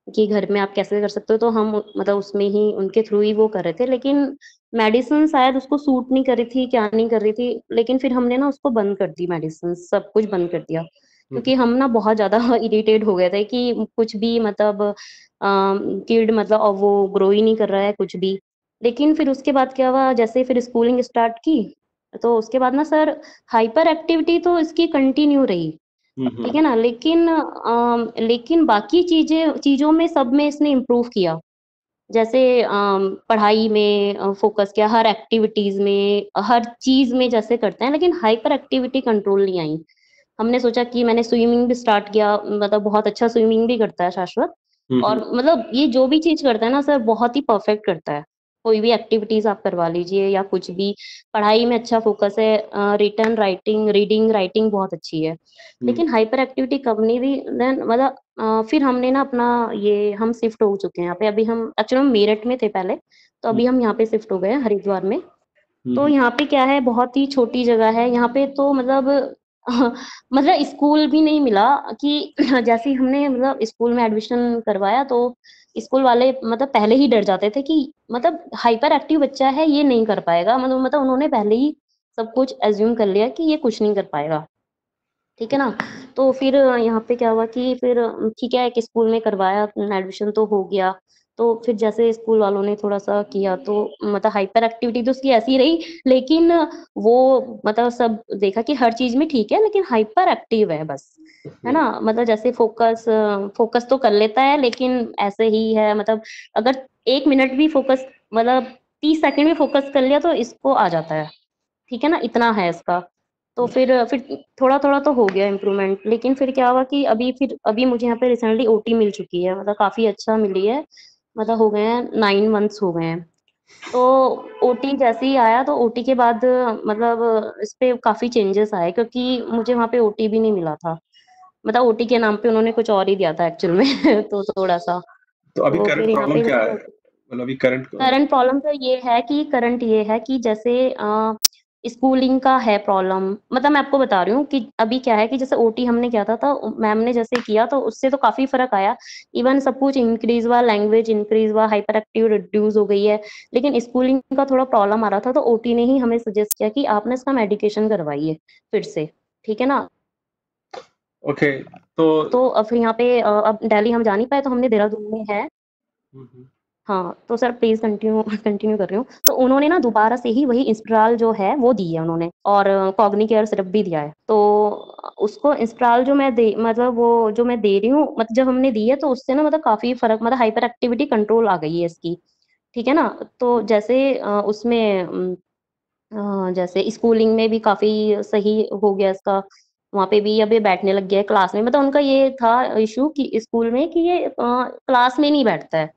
कि घर में आप कैसे कर सकते हो, तो हम मतलब उसमें ही उनके थ्रू ही वो कर रहे थे। लेकिन मेडिसिन शायद उसको सूट नहीं कर रही थी, क्या नहीं कर रही थी, लेकिन फिर हमने ना उसको बंद कर दी, मेडिसिन सब कुछ बंद कर दिया। क्योंकि हम ना बहुत ज़्यादा इरिटेट हो गए थे कि कुछ भी मतलब किड मतलब वो ग्रो ही नहीं कर रहा है कुछ भी। लेकिन फिर उसके बाद क्या हुआ, जैसे फिर स्कूलिंग स्टार्ट की, तो उसके बाद ना सर हाइपर एक्टिविटी तो इसकी कंटिन्यू रही, ठीक है ना। लेकिन बाकी चीज़ों में सब में इसने इम्प्रूव किया। जैसे पढ़ाई में फ़ोकस किया, हर एक्टिविटीज़ में, हर चीज़ में जैसे करते हैं, लेकिन हाइपर एक्टिविटी कंट्रोल नहीं आई। हमने सोचा कि मैंने स्विमिंग भी स्टार्ट किया, मतलब बहुत अच्छा स्विमिंग भी करता है शाश्वत। और मतलब ये जो भी चीज़ करता है ना सर, बहुत ही परफेक्ट करता है। कोई भी एक्टिविटीज़ आप करवा लीजिए या कुछ भी, पढ़ाई में अच्छा फ़ोकस है, रिटन राइटिंग, रीडिंग, राइटिंग बहुत अच्छी है। लेकिन हाइपर एक्टिविटी कम नहीं हुई। देन मतलब फिर हमने ना अपना ये हम शिफ्ट हो चुके हैं यहाँ पे। अभी हम एक्चुअली हम मेरठ में थे पहले, तो अभी हम यहाँ पे शिफ्ट हो गए हैं हरिद्वार में। तो यहाँ पे क्या है, बहुत ही छोटी जगह है यहाँ पे, तो मतलब मतलब स्कूल भी नहीं मिला कि जैसे ही हमने मतलब स्कूल में एडमिशन करवाया, तो स्कूल वाले मतलब पहले ही डर जाते थे कि मतलब हाइपर एक्टिव बच्चा है, ये नहीं कर पाएगा। मतलब उन्होंने पहले ही सब कुछ एज्यूम कर लिया कि ये कुछ नहीं कर पाएगा, ठीक है ना। तो फिर यहाँ पे क्या हुआ कि फिर ठीक है, एक स्कूल में करवाया, एडमिशन तो हो गया। तो फिर जैसे स्कूल वालों ने थोड़ा-सा किया, तो मतलब हाइपर एक्टिविटी तो उसकी ऐसी ही रही, लेकिन वो मतलब सब देखा कि हर चीज़ में ठीक है, लेकिन हाइपर एक्टिव है बस, है ना। मतलब जैसे फ़ोकस तो कर लेता है, लेकिन ऐसे ही है, मतलब अगर 1 मिनट भी फ़ोकस, मतलब 30 सेकंड भी फ़ोकस कर लिया तो इसको आ जाता है, ठीक है ना, इतना है इसका। तो फिर थोड़ा-थोड़ा तो हो गया इम्प्रूवमेंट, लेकिन फिर क्या हुआ कि अभी मुझे यहाँ पे रिसेंटली ओटी मिल चुकी है, मतलब काफ़ी अच्छा मिली है, मतलब हो गए हैं 9 मंथ्स हो गए हैं। तो ओटी जैसे ही आया, तो ओटी के बाद मतलब इस पे काफ़ी चेंजेस आए, क्योंकि मुझे वहाँ पे ओटी भी नहीं मिला था। मतलब ओटी के नाम पे उन्होंने कुछ और ही दिया था एक्चुअल में तो थोड़ा-सा, तो अभी तो करंट फिर यहाँ प्रॉब्लम पे क्या जैसे है? मतलब अभी करंट करंट प्रॉब्लम तो ये है कि जैसे स्कूलिंग का है प्रॉब्लम। मतलब मैं आपको बता रही हूँ कि अभी क्या है कि जैसे ओटी हमने किया था मैम ने जैसे किया तो उससे तो काफी फर्क आया। इवन सब कुछ इंक्रीज हुआ, लैंग्वेज इंक्रीज हुआ, हाइपर एक्टिव रिड्यूस हो गई है। लेकिन स्कूलिंग का थोड़ा प्रॉब्लम आ रहा था तो ओटी ने ही हमें सजेस्ट किया कि आपने इसका मेडिकेशन करवाइए फिर से, ठीक है ना। ओके। तो तो अब फिर यहाँ पे अब दिल्ली हम जा नहीं पाए तो हमने देहरादून में है। हाँ तो सर प्लीज कंटिन्यू कंटिन्यू कर रही हूँ। तो उन्होंने ना दोबारा से ही वही इंस्प्राल जो है वो दी है उन्होंने, और कॉग्निकेयर सिरप भी दिया है। तो उसको इंस्प्राल जो मैं दे मतलब वो जो मैं दे रही हूँ, मतलब जब हमने दी है तो उससे ना मतलब काफी फर्क, मतलब हाइपर एक्टिविटी कंट्रोल आ गई है इसकी, ठीक है ना। तो जैसे उसमें जैसे स्कूलिंग में भी काफी सही हो गया इसका। वहाँ पे भी अब ये बैठने लग गया है क्लास में। मतलब उनका ये था इशू कि स्कूल में कि ये क्लास में नहीं बैठता है,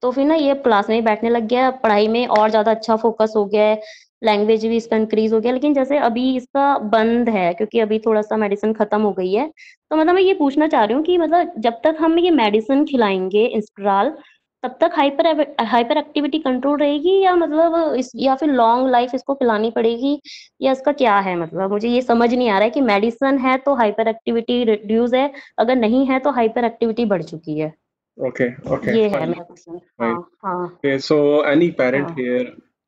तो फिर ना ये क्लास में ही बैठने लग गया है, पढ़ाई में और ज्यादा अच्छा फोकस हो गया है, लैंग्वेज भी इसका इंक्रीज हो गया। लेकिन जैसे अभी इसका बंद है क्योंकि अभी थोड़ा सा मेडिसिन खत्म हो गई है। तो मतलब मैं ये पूछना चाह रही हूँ कि मतलब जब तक हम ये मेडिसिन खिलाएंगे इंस्प्राल, तब तक हाइपर एक्टिविटी कंट्रोल रहेगी, या मतलब या फिर लॉन्ग लाइफ इसको पिलानी पड़ेगी, या इसका क्या है। मतलब मुझे ये समझ नहीं आ रहा है कि मेडिसिन है तो हाइपर एक्टिविटी रिड्यूस है, अगर नहीं है तो हाइपर एक्टिविटी बढ़ चुकी है। okay, okay, ये है fine, मेरा क्वेश्चन। हाँ fine. हाँ Okay, so any parent हाँ। here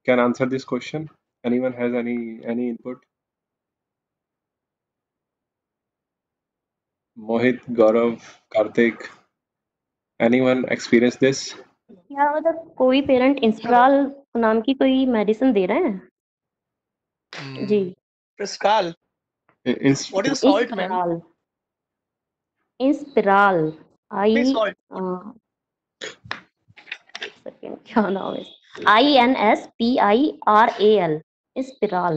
can answer this question? Anyone has any input? Mohit, Gaurav, Karthik, anyone experience this? क्या मतलब कोई पेरेंट इंस्प्राल नाम की कोई मेडिसिन दे रहे हैं जी। Prescal. Ins- What is salt, ma'am? इंस्प्राल, इंस्पिराल, What is I salt? एक सेकेंड क्या नाम है, INSPIRAL, इंस्पिराल।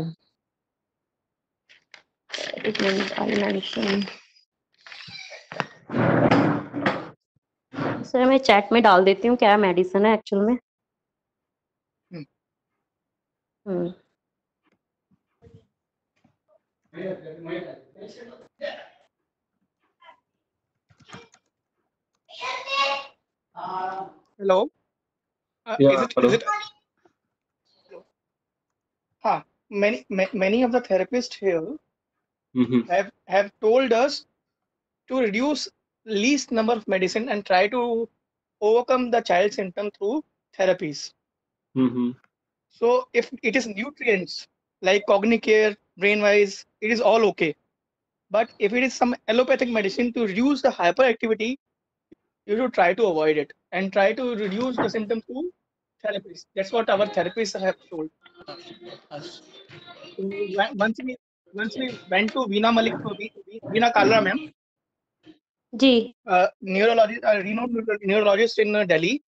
एक मिनट, आई मेंशन सर, मैं चैट में डाल देती हूँ क्या मेडिसिन है एक्चुअल में। Hmm. Hmm Hello. Is yeah, it? hello. Is it? Many of the therapists here Mm-hmm. have told us to reduce least number of medicine and try to overcome the child symptom through therapies. Mm-hmm. So if it is nutrients like Cognicare, Brainwise, it is all okay. But if it is some allopathic medicine to reduce the hyperactivity, you should try to avoid it and try to reduce the symptoms through therapies. That's what our therapists have told us. So once we went to Veena Malik, Veena Kalra ma'am, जी neurologist, renowned neurologist in Delhi,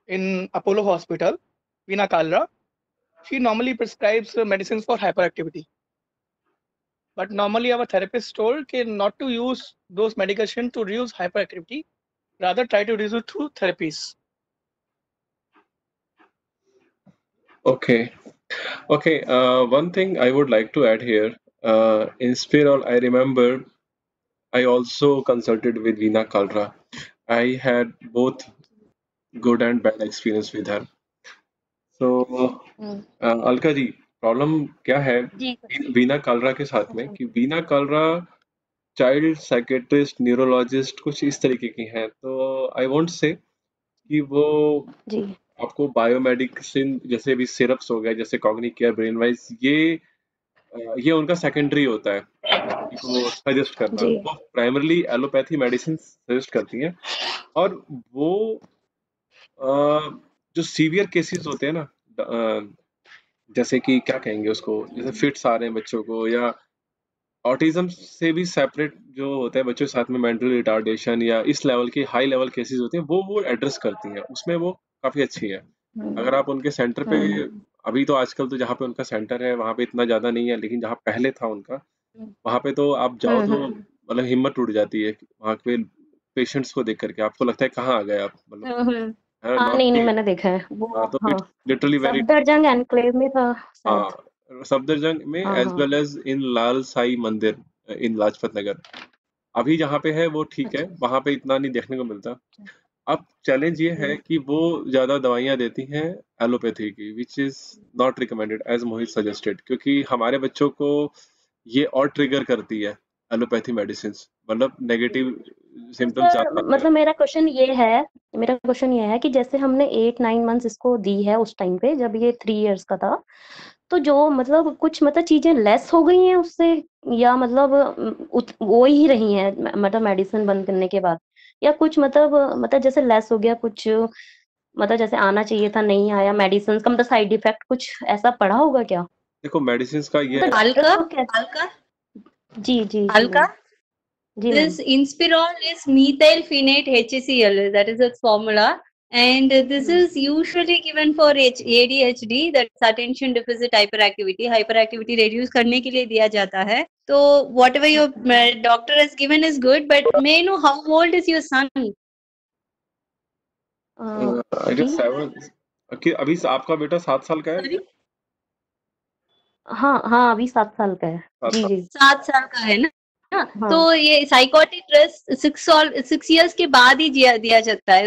in Apollo Hospital, Veena Kalra. She normally prescribes medicines for hyperactivity. But normally our therapist told not to use those medications to reduce hyperactivity, rather try to reduce it through therapies. Okay. Okay. One thing I would like to add here. Inspiral, I remember I also consulted with Veena Kalra. I had both good and bad experience with her. So, hmm, Alka ji, problem क्या है जी वीना कालरा के साथ में कि Veena Kalra child psychiatrist, neurologist कुछ इस तरीके की हैं। तो आई वोंट से कि वो जी आपको बायोमेडिसिन जैसे भी सिरप्स हो गए, जैसे कॉग्निकेयर, ब्रेनवाइज, ये उनका सेकेंडरी होता है कि वो सजेस्ट करना। जी वो प्राइमरली एलोपैथी मेडिसिन सजेस्ट करती हैं। और वो जो सीवियर केसेस होते हैं ना, जैसे कि क्या कहेंगे उसको, जैसे फिट्स आ रहे हैं बच्चों को, या ऑटिज्म से भी सेपरेट जो होता है बच्चों के साथ में मेंटल रिटार्डेशन या इस लेवल के हाई लेवल केसेस होते हैं, वो एड्रेस करती हैं। उसमें वो काफी अच्छी है। अगर आप उनके सेंटर पे, अभी तो आजकल तो जहाँ पे उनका सेंटर है वहाँ पे इतना ज्यादा नहीं है, लेकिन जहाँ पहले था उनका, वहाँ पे तो आप जाओ तो मतलब हिम्मत टूट जाती है वहाँ पे पेशेंट्स को देख करके। आपको लगता है कहाँ आ गए आप, मतलब है हाँ नहीं नहीं नॉर्मली। मैंने देखा है वो। हाँ, तो हाँ it's literally very. Safdarjung enclave में था शायद। हाँ, सफदरजंग में हाँ एज हाँ वेल एज इन लाल साई मंदिर इन लाजपत नगर। अभी जहाँ पे है वो ठीक है, अच्छा वहाँ पे इतना नहीं देखने को मिलता। अब चैलेंज ये है कि वो ज्यादा दवाइयाँ देती हैं एलोपैथी की, which is not recommended as Mohit suggested, क्योंकि हमारे बच्चों को ये और ट्रिगर करती है एलोपैथी मेडिसिन, मतलब नेगेटिव सिम्टम्स सर ज्यादा आते हैं। मतलब मेरा क्वेश्चन ये है कि जैसे हमने 8-9 मंथ्स इसको दी है उस टाइम पे जब ये 3 इयर्स का था, तो जो मतलब कुछ मतलब चीजें लेस हो गई हैं उससे, या मतलब वो ही रही हैं मतलब मेडिसिन बंद करने के बाद, या कुछ मतलब जैसे लेस हो गया कुछ, मतलब जैसे आना चाहिए था नहीं आया, मेडिसिन का मतलब साइड इफेक्ट कुछ ऐसा पड़ा होगा क्या? देखो मेडिसिन का ये मतलब है, डॉक्टर Alka, को कैसे? Alka, जी जी जी Alka. मैम, जी ma'am. This Inspirol is methylphenate HCl. That is its formula. And this is usually given for ADHD, that's attention deficit hyperactivity. Hyperactivity reduce करने के लिए दिया जाता है. तो whatever your doctor has given is good, but may I know how old is your son? I जी guess 7 कि अभी आपका बेटा 7 साल का है, Sorry? हाँ हाँ, अभी 7 साल का है। 7 साल। जी 7 साल का है ना? तो हाँ ये साइकोटिक ड्रग्स 6 years के बाद ही दिया जाता है.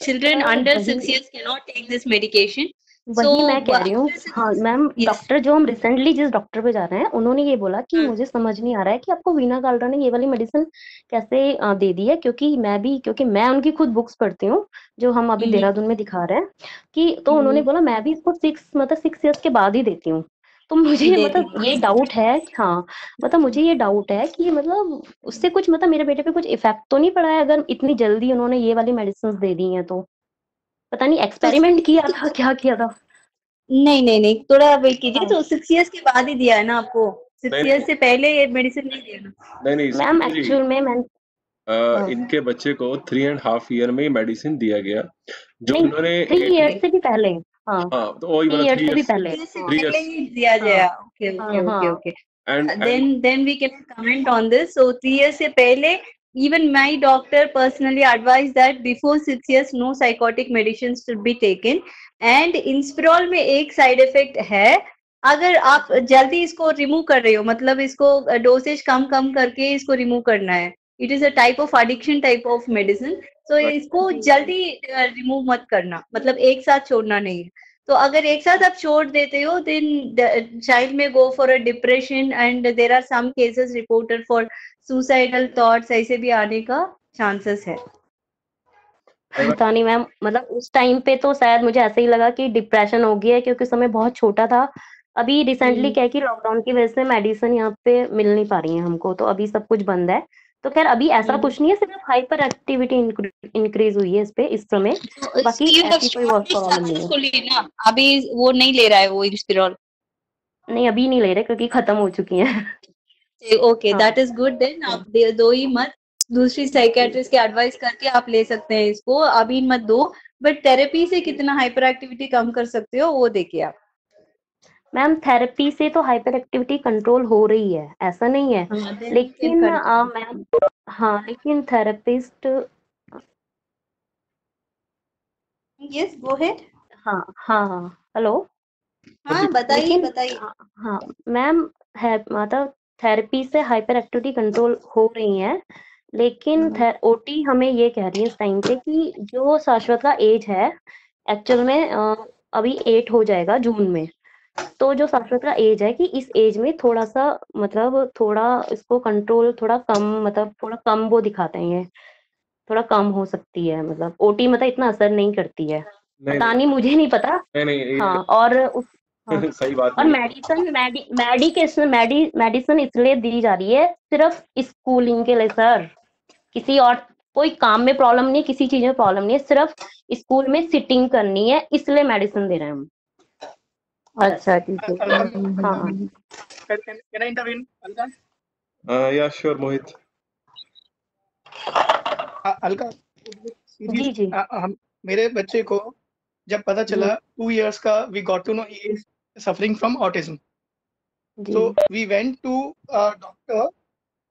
चिल्ड्रन सर, अंडर वही 6 years cannot take this medication. So वही मैं कह रही हूँ। after हाँ 6 मैम, yes. डॉक्टर जो हम रिसेंटली जिस डॉक्टर पे जा रहे हैं उन्होंने ये बोला कि मुझे समझ नहीं आ रहा है कि आपको वीना गाल्डा ने ये वाली मेडिसिन कैसे दे दी है, क्योंकि मैं उनकी खुद बुक्स पढ़ती हूँ जो हम अभी देहरादून में दिखा रहे हैं कि, तो उन्होंने बोला मैं भी इसको 6 इयर्स के बाद ही देती हूँ। तो मुझे देती मतलब ये डाउट है कि हाँ, मतलब मुझे ये डाउट है कि मतलब उससे कुछ मतलब मेरे बेटे पे कुछ इफेक्ट तो नहीं पड़ा है अगर इतनी जल्दी उन्होंने ये वाली मेडिसिन दे दी हैं तो? पता नहीं तो एक्सपेरिमेंट किया था क्या किया था। नहीं, थोड़ा वेट कीजिए. हाँ तो 6 years के बाद ही दिया है ना आपको? सिक्स नहीं ईयर्स से पहले ये मेडिसिन नहीं दिया ना? नहीं मैम, सीमा जी, एक्चुअल में मैं हाँ इनके बच्चे को 3.5 ईयर में मेडिसिन दिया गया, जो नहीं, उन्होंने 3 इयर्स से भी पहले। हाँ, हाँ तो वही थ्री मतलब इयर्स थ्री से भी इयर्स पहले। 3 years से हाँ 3 पहले इयर्स ही दिया हाँ गया. ओके हाँ हाँ okay. And Then we can comment on this. So 3 years से पहले, even my doctor personally advised that before 6 years no psychotic medicines should be taken. And Inspirol में एक side effect है. अगर आप जल्दी इसको रिमूव कर रहे हो, मतलब इसको डोसेज कम कम करके इसको रिमूव करना है. It is a type of addiction type of medicine. तो इसको जल्दी रिमूव मत करना, मतलब एक साथ छोड़ना नहीं है. तो अगर एक साथ आप छोड़ देते हो, then child may go for a depression and there are some cases reported for suicidal thoughts, ऐसे भी आने का चांसेस है. पता नहीं मैम, मतलब उस टाइम पे तो शायद मुझे ऐसे ही लगा कि डिप्रेशन हो गया है क्योंकि उस समय बहुत छोटा था। अभी रिसेंटली क्या है कि लॉकडाउन की वजह से मेडिसिन यहाँ पे मिल नहीं पा रही है हमको, तो अभी सब कुछ बंद है। तो खैर अभी ऐसा कुछ नहीं है, सिर्फ हाइपर एक्टिविटी इंक्रीज हुई है इस समय, बाकी यू हैव ऐसी कोई स्टॉप्ड प्रॉब्लम नहीं है। सक्सेसफुली ना? अभी वो नहीं ले रहा है वो इंस्पिरॉल? नहीं, अभी नहीं ले रहे क्योंकि खत्म हो चुकी है। ओके, हाँ दैट इज गुड. देन आप दो ही मत. दूसरी साइकेट्रिस्ट के एडवाइस करके आप ले सकते हैं इसको. अभी मत दो, बट थेरेपी से कितना हाइपर एक्टिविटी कम कर सकते हो वो देखिए आप. मैम, थेरेपी से तो हाइपर एक्टिविटी कंट्रोल हो रही है, ऐसा नहीं है, हाँ, देन यू कैन लेकिन कंटिन्यू. मैम, हाँ लेकिन थेरेपिस्ट, यस, गो अहेड. हाँ हाँ हाँ, हेलो, हाँ, बताइए लेकिन बताइए. हाँ मैम, है मतलब थेरेपी से हाइपर एक्टिविटी कंट्रोल हो रही है, लेकिन ओटी हमें ये कह रही है इस टाइम पे कि जो शाश्वत का एज है एक्चुअल में अभी 8 हो जाएगा जून में, तो जो शाश्वत का एज है कि इस एज में थोड़ा सा मतलब थोड़ा इसको कंट्रोल थोड़ा कम, मतलब थोड़ा कम वो दिखाते हैं, ये थोड़ा कम हो सकती है, मतलब ओटी मतलब इतना असर नहीं करती है, नहीं पता नहीं नहीं, मुझे नहीं पता। नहीं नहीं हाँ और हाँ, ये सही बात और नहीं है। मेडिसिन इसलिए दी जा रही है सिर्फ स्कूलिंग के लिए सर, किसी और कोई काम में प्रॉब्लम नहीं, किसी चीज में प्रॉब्लम नहीं है, सिर्फ स्कूल में सिटिंग करनी है इसलिए मेडिसिन दे रहे हैं हम। अच्छा ठीक है। Alka, हाँ can I intervene? Alka, या श्योर मोहित। Alka, जी सीरीज जी हम मेरे बच्चे को जब पता चला 2 years का, we got to know he is suffering from autism. जी So we went to a doctor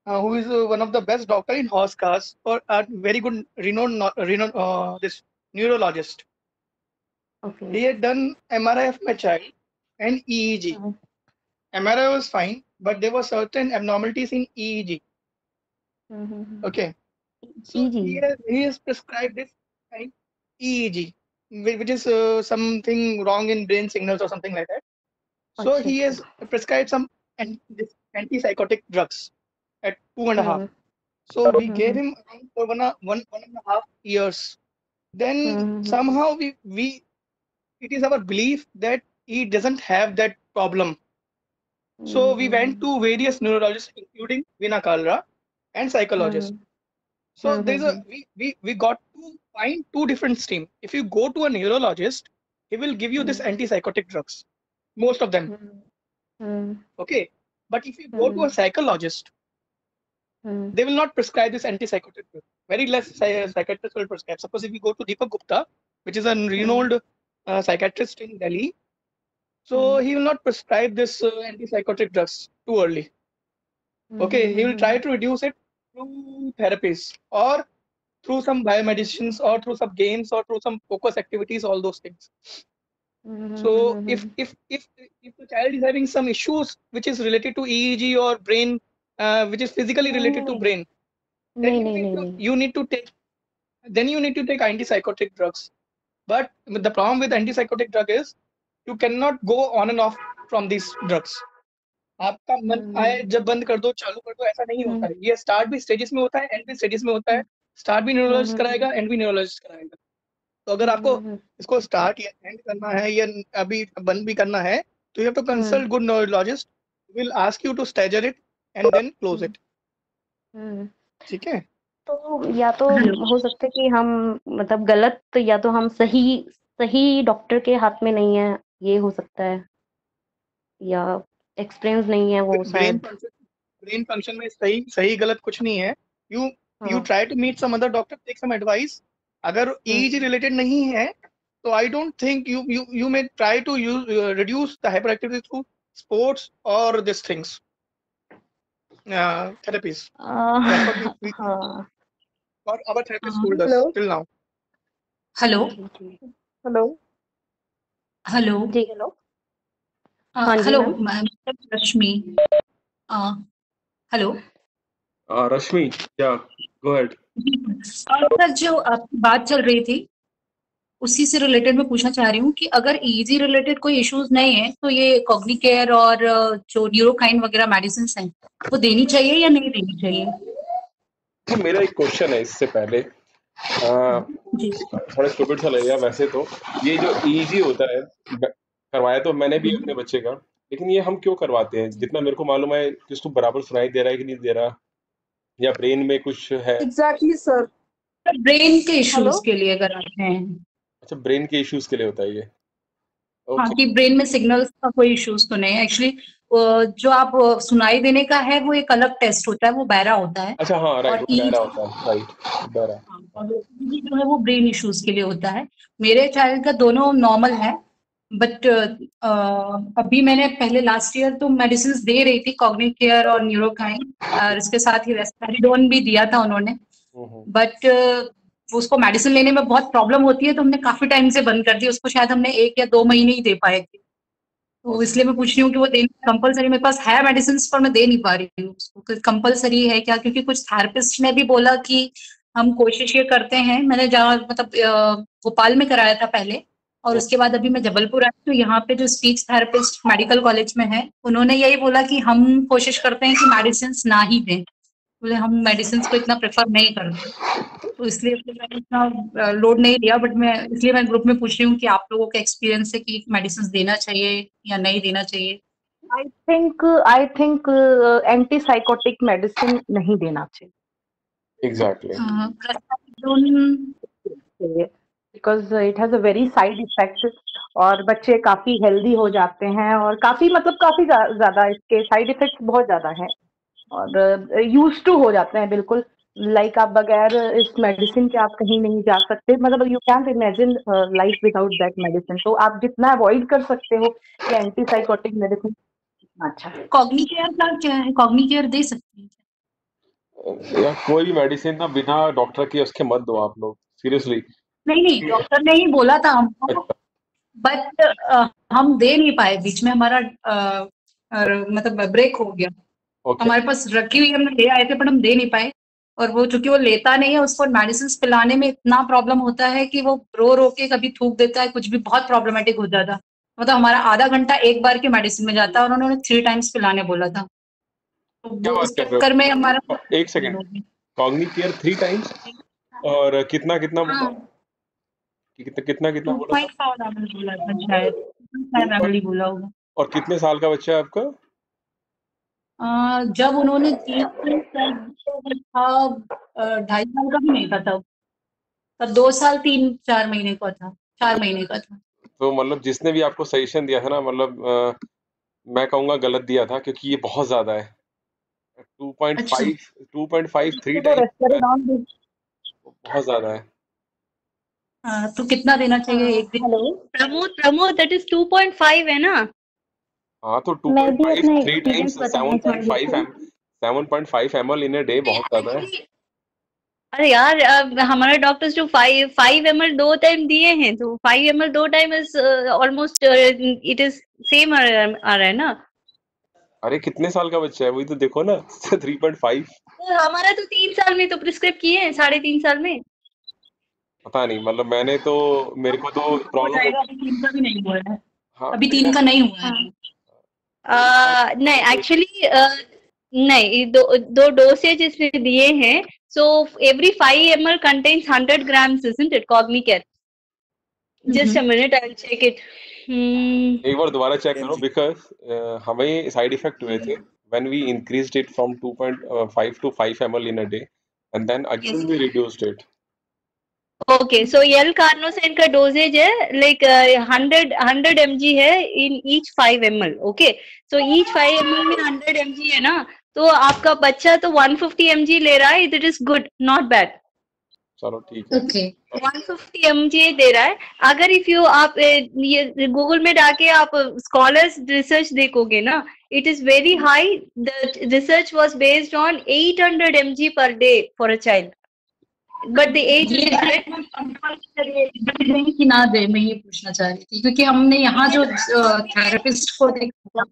who is one of the best doctor in Horscars, or a very good renowned this neurologist. Okay. He had done MRI of my child and EEG. MRI was fine, but there were certain abnormalities in EEG. Okay. So he has prescribed this kind EEG, which is something wrong in brain signals or something like that. So he has prescribed some antipsychotic drugs at 2.5. So we gave him around for one and a half years. Then somehow it is our belief that he doesn't have that problem. So we went to various neurologists, including Veena Kalra and psychologists. So there's we got to find two different streams. If you go to a neurologist, he will give you this antipsychotic drugs, most of them. Okay, but if you go to a psychologist, they will not prescribe this antipsychotic drug. Very less psychiatrists will prescribe. Suppose if you go to Deepak Gupta, which is a renowned psychiatrist in Delhi, so he will not prescribe this antipsychotic drugs too early. Okay, he will try to reduce it through therapies or through some biomedicines or through some games or through some focus activities, all those things. So if the child is having some issues which is related to EEG or brain, which is physically related to brain, then you need to take antipsychotic drugs. But the problem with antipsychotic drug is you cannot go on and off from these drugs. आपका मन आए जब बंद कर दो चालू कर दो ऐसा नहीं होता है. ये स्टार्ट भी स्टेजेस में होता है, एंड भी स्टेजेस में होता है. स्टार्ट भी न्यूरोलॉजिस्ट कराएगा, एंड भी न्यूरोलॉजिस्ट कराएगा. तो अगर आपको इसको स्टार्ट या एंड करना है या अभी बंद भी करना है, तो you have to consult good neurologist, will ask you to stagger it and then close it. ठीक है. तो या तो हो सकता है कि हम मतलब गलत, या तो हम सही डॉक्टर के हाथ में नहीं है, ये हो सकता है, या एक्सपीरियंस नहीं है वो शायद. ब्रेन फंक्शन में सही गलत कुछ नहीं है. You try to meet some other doctor, take some advice. अगर EEG रिलेटेड नहीं है तो I don't think you may try to reduce the hyper activity through sports और दिस थिंग्स, थेरेपीज. और our therapist told us till now. Hello ji hello. Hello Rashmi. Hello Rashmi, yeah go ahead. Sir, जो आपकी बात चल रही थी उसी से रिलेटेड मैं पूछना चाह रही हूँ कि अगर EEG रिलेटेड कोई इश्यूज नहीं है तो ये कॉग्निकेयर और जो न्यूरोकाइन वगैरह मेडिसिन हैं वो देनी चाहिए या नहीं देनी चाहिए? तो मेरा एक क्वेश्चन है इससे पहले, थोड़ा स्टूपिड सा लगेगा वैसे तो. ये जो EEG होता है, करवाया तो मैंने भी अपने बच्चे का, लेकिन ये हम क्यों करवाते हैं? जितना मेरे को मालूम है कि उसको बराबर सुनाई दे रहा है कि नहीं दे रहा, या ब्रेन में कुछ है. एग्जैक्टली सर, ब्रेन के इश्यूज के लिए कराते हैं. अच्छा, ब्रेन के इश्यूज के लिए होता है ये. हाँ, कि ब्रेन में सिग्नल्स का कोई इश्यूज तो नहीं है. एक्चुअली जो आप सुनाई देने का है वो एक अलग टेस्ट होता है, वो बैरा होता है. अच्छा, हाँ राइट, बैरा होता है. राइट, बैरा. जो है वो ब्रेन इश्यूज के लिए होता है. मेरे चाइल्ड का दोनों नॉर्मल है, बट अभी मैंने पहले लास्ट ईयर तो मेडिसिन दे रही थी, कॉग्निकेयर और न्यूरोकाइन, और इसके साथ ही रेस्पेरिडोन भी दिया था उन्होंने. बट उसको मेडिसिन लेने में बहुत प्रॉब्लम होती है, तो हमने काफी टाइम से बंद कर दी उसको. शायद हमने 1 या 2 महीने ही दे पाए थे. तो इसलिए मैं पूछ रही हूँ कि वो देना कंपलसरी. मेरे पास है मेडिसिन पर मैं दे नहीं पा रही हूँ उसको. कंपलसरी है क्या? क्योंकि कुछ थेरेपिस्ट ने भी बोला कि हम कोशिश ये करते हैं. मैंने जहाँ मतलब भोपाल में कराया था पहले, और उसके बाद अभी मैं जबलपुर आई. तो यहाँ पे जो स्पीच थेरेपिस्ट मेडिकल कॉलेज में है, उन्होंने यही बोला कि हम कोशिश करते हैं कि मेडिसिन ना ही दें. बोले हम मेडिसिन को इतना प्रेफर नहीं करते, तो इसलिए मैंने इतना लोड नहीं लिया. बट इसलिए मैं ग्रुप में पूछ रही हूँ कि आप लोगों का एक्सपीरियंस है कि मेडिसिन देना चाहिए या नहीं देना चाहिए. आई थिंक एंटीसाइकोटिक मेडिसिन नहीं देना चाहिए. Exactly. Because it has a very side effect, और बच्चे काफी हेल्दी हो जाते हैं, और काफी ज्यादा इसके साइड इफेक्ट्स बहुत ज्यादा हैं, और यूज टू हो जाते हैं बिल्कुल. लाइक आप बगैर इस मेडिसिन के आप कहीं नहीं जा सकते. मतलब you can't imagine life without that medicine. तो आप जितना अवॉइड कर सकते हो कि एंटीसाइकोटिक मेडिसिन अच्छा है. कॉग्निकेयर का क्या है? कॉग्निकेयर दे सकते हैं या कोई भी मेडिसिन ना बिना डॉक्टर के उसके मत दो आप लोग, सीरियसली. नहीं, डॉक्टर ने ही बोला था हमको, बट हम दे नहीं पाए. बीच में हमारा मतलब ब्रेक हो गया. हमारे पास रखी हुई हमने ले आए थे, बट हम दे नहीं पाए. और वो चूंकि वो लेता नहीं है, उसको मेडिसिन पिलाने में इतना प्रॉब्लम होता है कि वो रो रो के कभी थूक देता है, कुछ भी बहुत प्रॉब्लमेटिक हो जाता। मतलब हमारा आधा घंटा एक बार की मेडिसिन में जाता है, और उन्होंने 3 टाइम्स पिलाने बोला था, तो क्या वो बात इस कर रहे चक्कर में हो? हमारा एक सेकंड, कॉग्निकेयर 3 टाइम्स और कितना कितना बोला? हाँ कि कितना कितना कितना बोला था? 2.5 ml बोला था शायद, 2.5 ml ही बोला होगा। और कितने साल का बच्चा है आपका? जब उन्होंने 3 था, 2.5 साल का भी नहीं था तब 2 साल 3-4 महीने का था, 4 महीने का था। तो मतलब जिसने भी आपको सजेशन दिया था ना, मतलब मैं कहूँगा गलत दिया था, क्योंकि ये बहुत ज्यादा है। अच्छा 2.5 3 तो टाइम्स बहुत ज्यादा है। तो कितना देना चाहिए एक दिन? हेलो, प्रमोद that is 2.5 है ना? हाँ तो मैं भी 2.5 अपना 3 टाइम्स एक्सपीरियंस बताना चाह रही 7.5 ml इन ए डे बहुत ज्यादा है। एक्चुअली अरे यार, हमारे डॉक्टर्स जो 5 ml 2 टाइम दिए हैं, तो 5 ml 2 time is almost it is same आ रहा है ना। अरे कितने साल का बच्चा है वही तो देखो ना 3.5। तो हमारा तो 3 साल में तो प्रिस्क्राइब किए हैं, 3.5 साल में। पता नहीं, मतलब मैंने तो, मेरे को तो हो प्रॉब्लम जाएगा, हो। अभी 3 का भी नहीं हुआ है, हाँ अभी मेरा 3 का नहीं हुआ है। नहीं एक्चुअली नहीं, दो डोसेज इसने दिए हैं, so every 5 ml contains 100 grams, isn't it? Cognicare. Just a minute, I'll check it. एक बार दोबारा चेक करो, बिकॉज हमें साइड इफेक्ट हुए थे when we increased it from 2.5 to 5 ml in a day, and then again we reduced it. Okay, so L-carnosine का doses है like 100 mg है in each 5 ml. Okay, so each 5 ml में 100 mg है ना, तो आपका बच्चा तो 150 mg ले रहा है, it is good, not bad. चलो ठीक है। ओके 150 mg दे रहा है। अगर इफ यू आप ये गूगल में डाके आप स्कॉलर्स रिसर्च देखोगे ना, it is very high. The research was based on 800 mg per day for a child, but the age ये डिफरेंट। कि ना दे, मैं ये पूछना चाह रही थी, क्योंकि हमने यहाँ जो थेरेपिस्ट को देखा।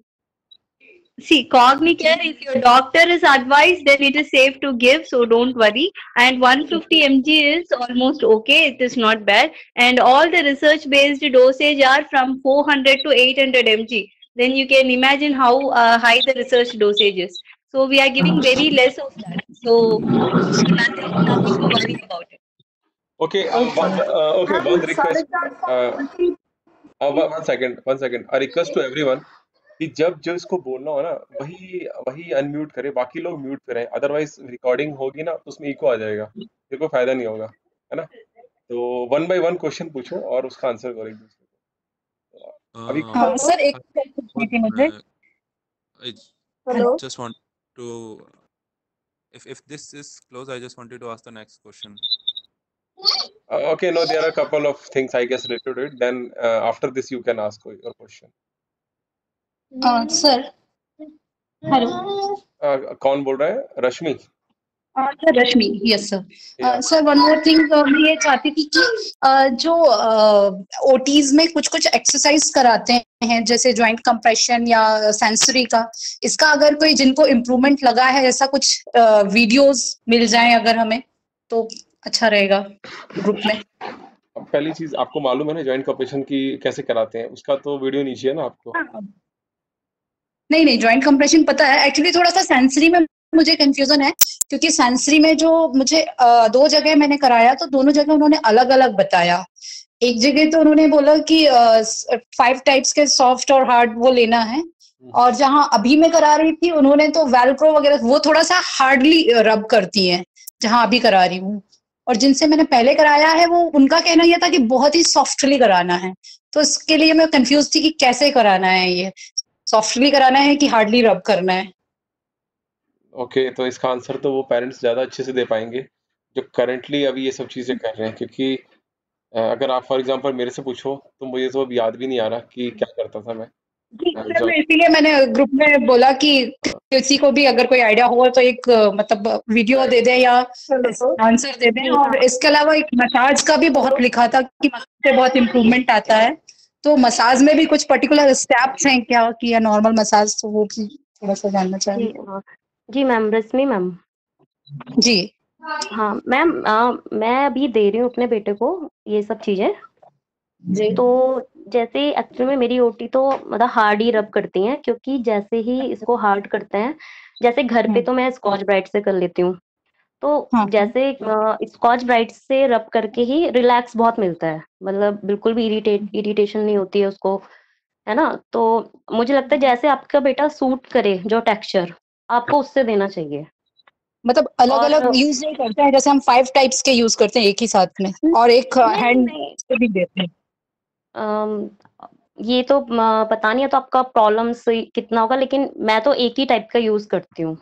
See, Cognicare, if your doctor is advised, then it is safe to give, so don't worry. And 150 mg is almost okay, it is not bad. And all the research-based dosage are from 400 to 800 mg. Then you can imagine how high the research dosage is. So we are giving very less of that. So nothing to worry about it. Okay, okay, one request. One second. A request to everyone कि जब जो इसको बोलना हो ना, वही वही unmute करे, बाकी लोग म्यूट पे रहें, अदरवाइज रिकॉर्डिंग होगी ना तो उसमें इको आ जाएगा, फिर कोई फायदा नहीं होगा, है ना? तो 1 by 1 क्वेश्चन पूछो और उसका आंसर करो एक दूसरे को। अभी सर एक पूछनी थी मुझे। I hello just want to, if this is close, I just wanted to ask the next question. okay, no, there are a couple of things I guess related to it. Then after this you can ask your question. Sir hello कौन बोल रहा है? Rashmi? Sir Rashmi, yes sir. Yeah. Sir one more thing, मैं ये चाहती थी कि जो ओटीज में कुछ कुछ एक्सरसाइज कराते हैं, जैसे जॉइंट कंप्रेशन या सेंसरी का, इसका अगर कोई जिनको इम्प्रूवमेंट लगा है, ऐसा कुछ वीडियोस मिल जाए अगर हमें, तो अच्छा रहेगा ग्रुप में। अब पहली चीज आपको मालूम है ना जॉइंट कंप्रेशन की कैसे कराते हैं, उसका तो वीडियो नीचे है ना आपको। नहीं जॉइंट कंप्रेशन पता है, एक्चुअली थोड़ा सा सेंसरी में मुझे कंफ्यूजन है, क्योंकि सेंसरी में जो मुझे 2 जगह मैंने कराया, तो दोनों जगह उन्होंने अलग अलग बताया। एक जगह तो उन्होंने बोला कि 5 टाइप्स के सॉफ्ट और हार्ड वो लेना है, और जहां अभी मैं करा रही थी उन्होंने तो वेलक्रो वगैरह वो थोड़ा सा हार्डली रब करती हैं जहां अभी करा रही हूँ, और जिनसे मैंने पहले कराया है वो उनका कहना यह था कि बहुत ही सॉफ्टली कराना है। तो इसके लिए मैं कंफ्यूज थी कि कैसे कराना है, ये सॉफ्टली कराना है कि हार्डली रब करना है। ओके, तो इसका आंसर तो वो पेरेंट्स ज्यादा अच्छे से दे पाएंगे जो करंटली अभी ये सब चीजें कर रहे हैं, क्योंकि अगर आप फॉर एग्जांपल मेरे से पूछो तो मुझे तो अब याद भी नहीं आ रहा कि क्या करता था मैं। सर इसीलिए मैंने ग्रुप में बोला कि किसी को भी अगर कोई आइडिया हो तो एक मतलब वीडियो दे दें या आंसर दे दें। और इसके अलावा एक मसाज का भी बहुत लिखा था कि मसाज से बहुत इम्प्रूवमेंट आता है, तो मसाज में भी कुछ पर्टिकुलर स्टेप्स हैं क्या कि या नॉर्मल मसाज, तो वो भी थोड़ा सा जानना चाहिए। जी मैम, रश्मि मैम जी। हाँ मैम, मैं अभी दे रही हूँ अपने बेटे को ये सब चीजें। जी तो जैसे एक्चुअली में मेरी ओटी तो मतलब हार्ड ही रब करती हैं, क्योंकि जैसे ही इसको हार्ड करते हैं, जैसे घर पे तो मैं स्कॉच ब्राइट से कर लेती हूँ, तो हाँ जैसे स्कॉच ब्राइट से रब करके ही रिलैक्स बहुत मिलता है, मतलब बिल्कुल भी इरिटेशन नहीं होती है उसको, है ना। तो मुझे लगता है जैसे आपका बेटा सूट करे जो टेक्सचर, आपको उससे देना चाहिए। मतलब अलग और अलग यूज नहीं करते हैं, जैसे हम 5 टाइप्स के यूज करते हैं एक ही साथ में, और एक नहीं हैंड नहीं, से भी देते हैं। अम, ये तो पता नहीं है तो आपका प्रॉब्लम कितना होगा, लेकिन मैं तो एक ही टाइप का यूज करती हूँ,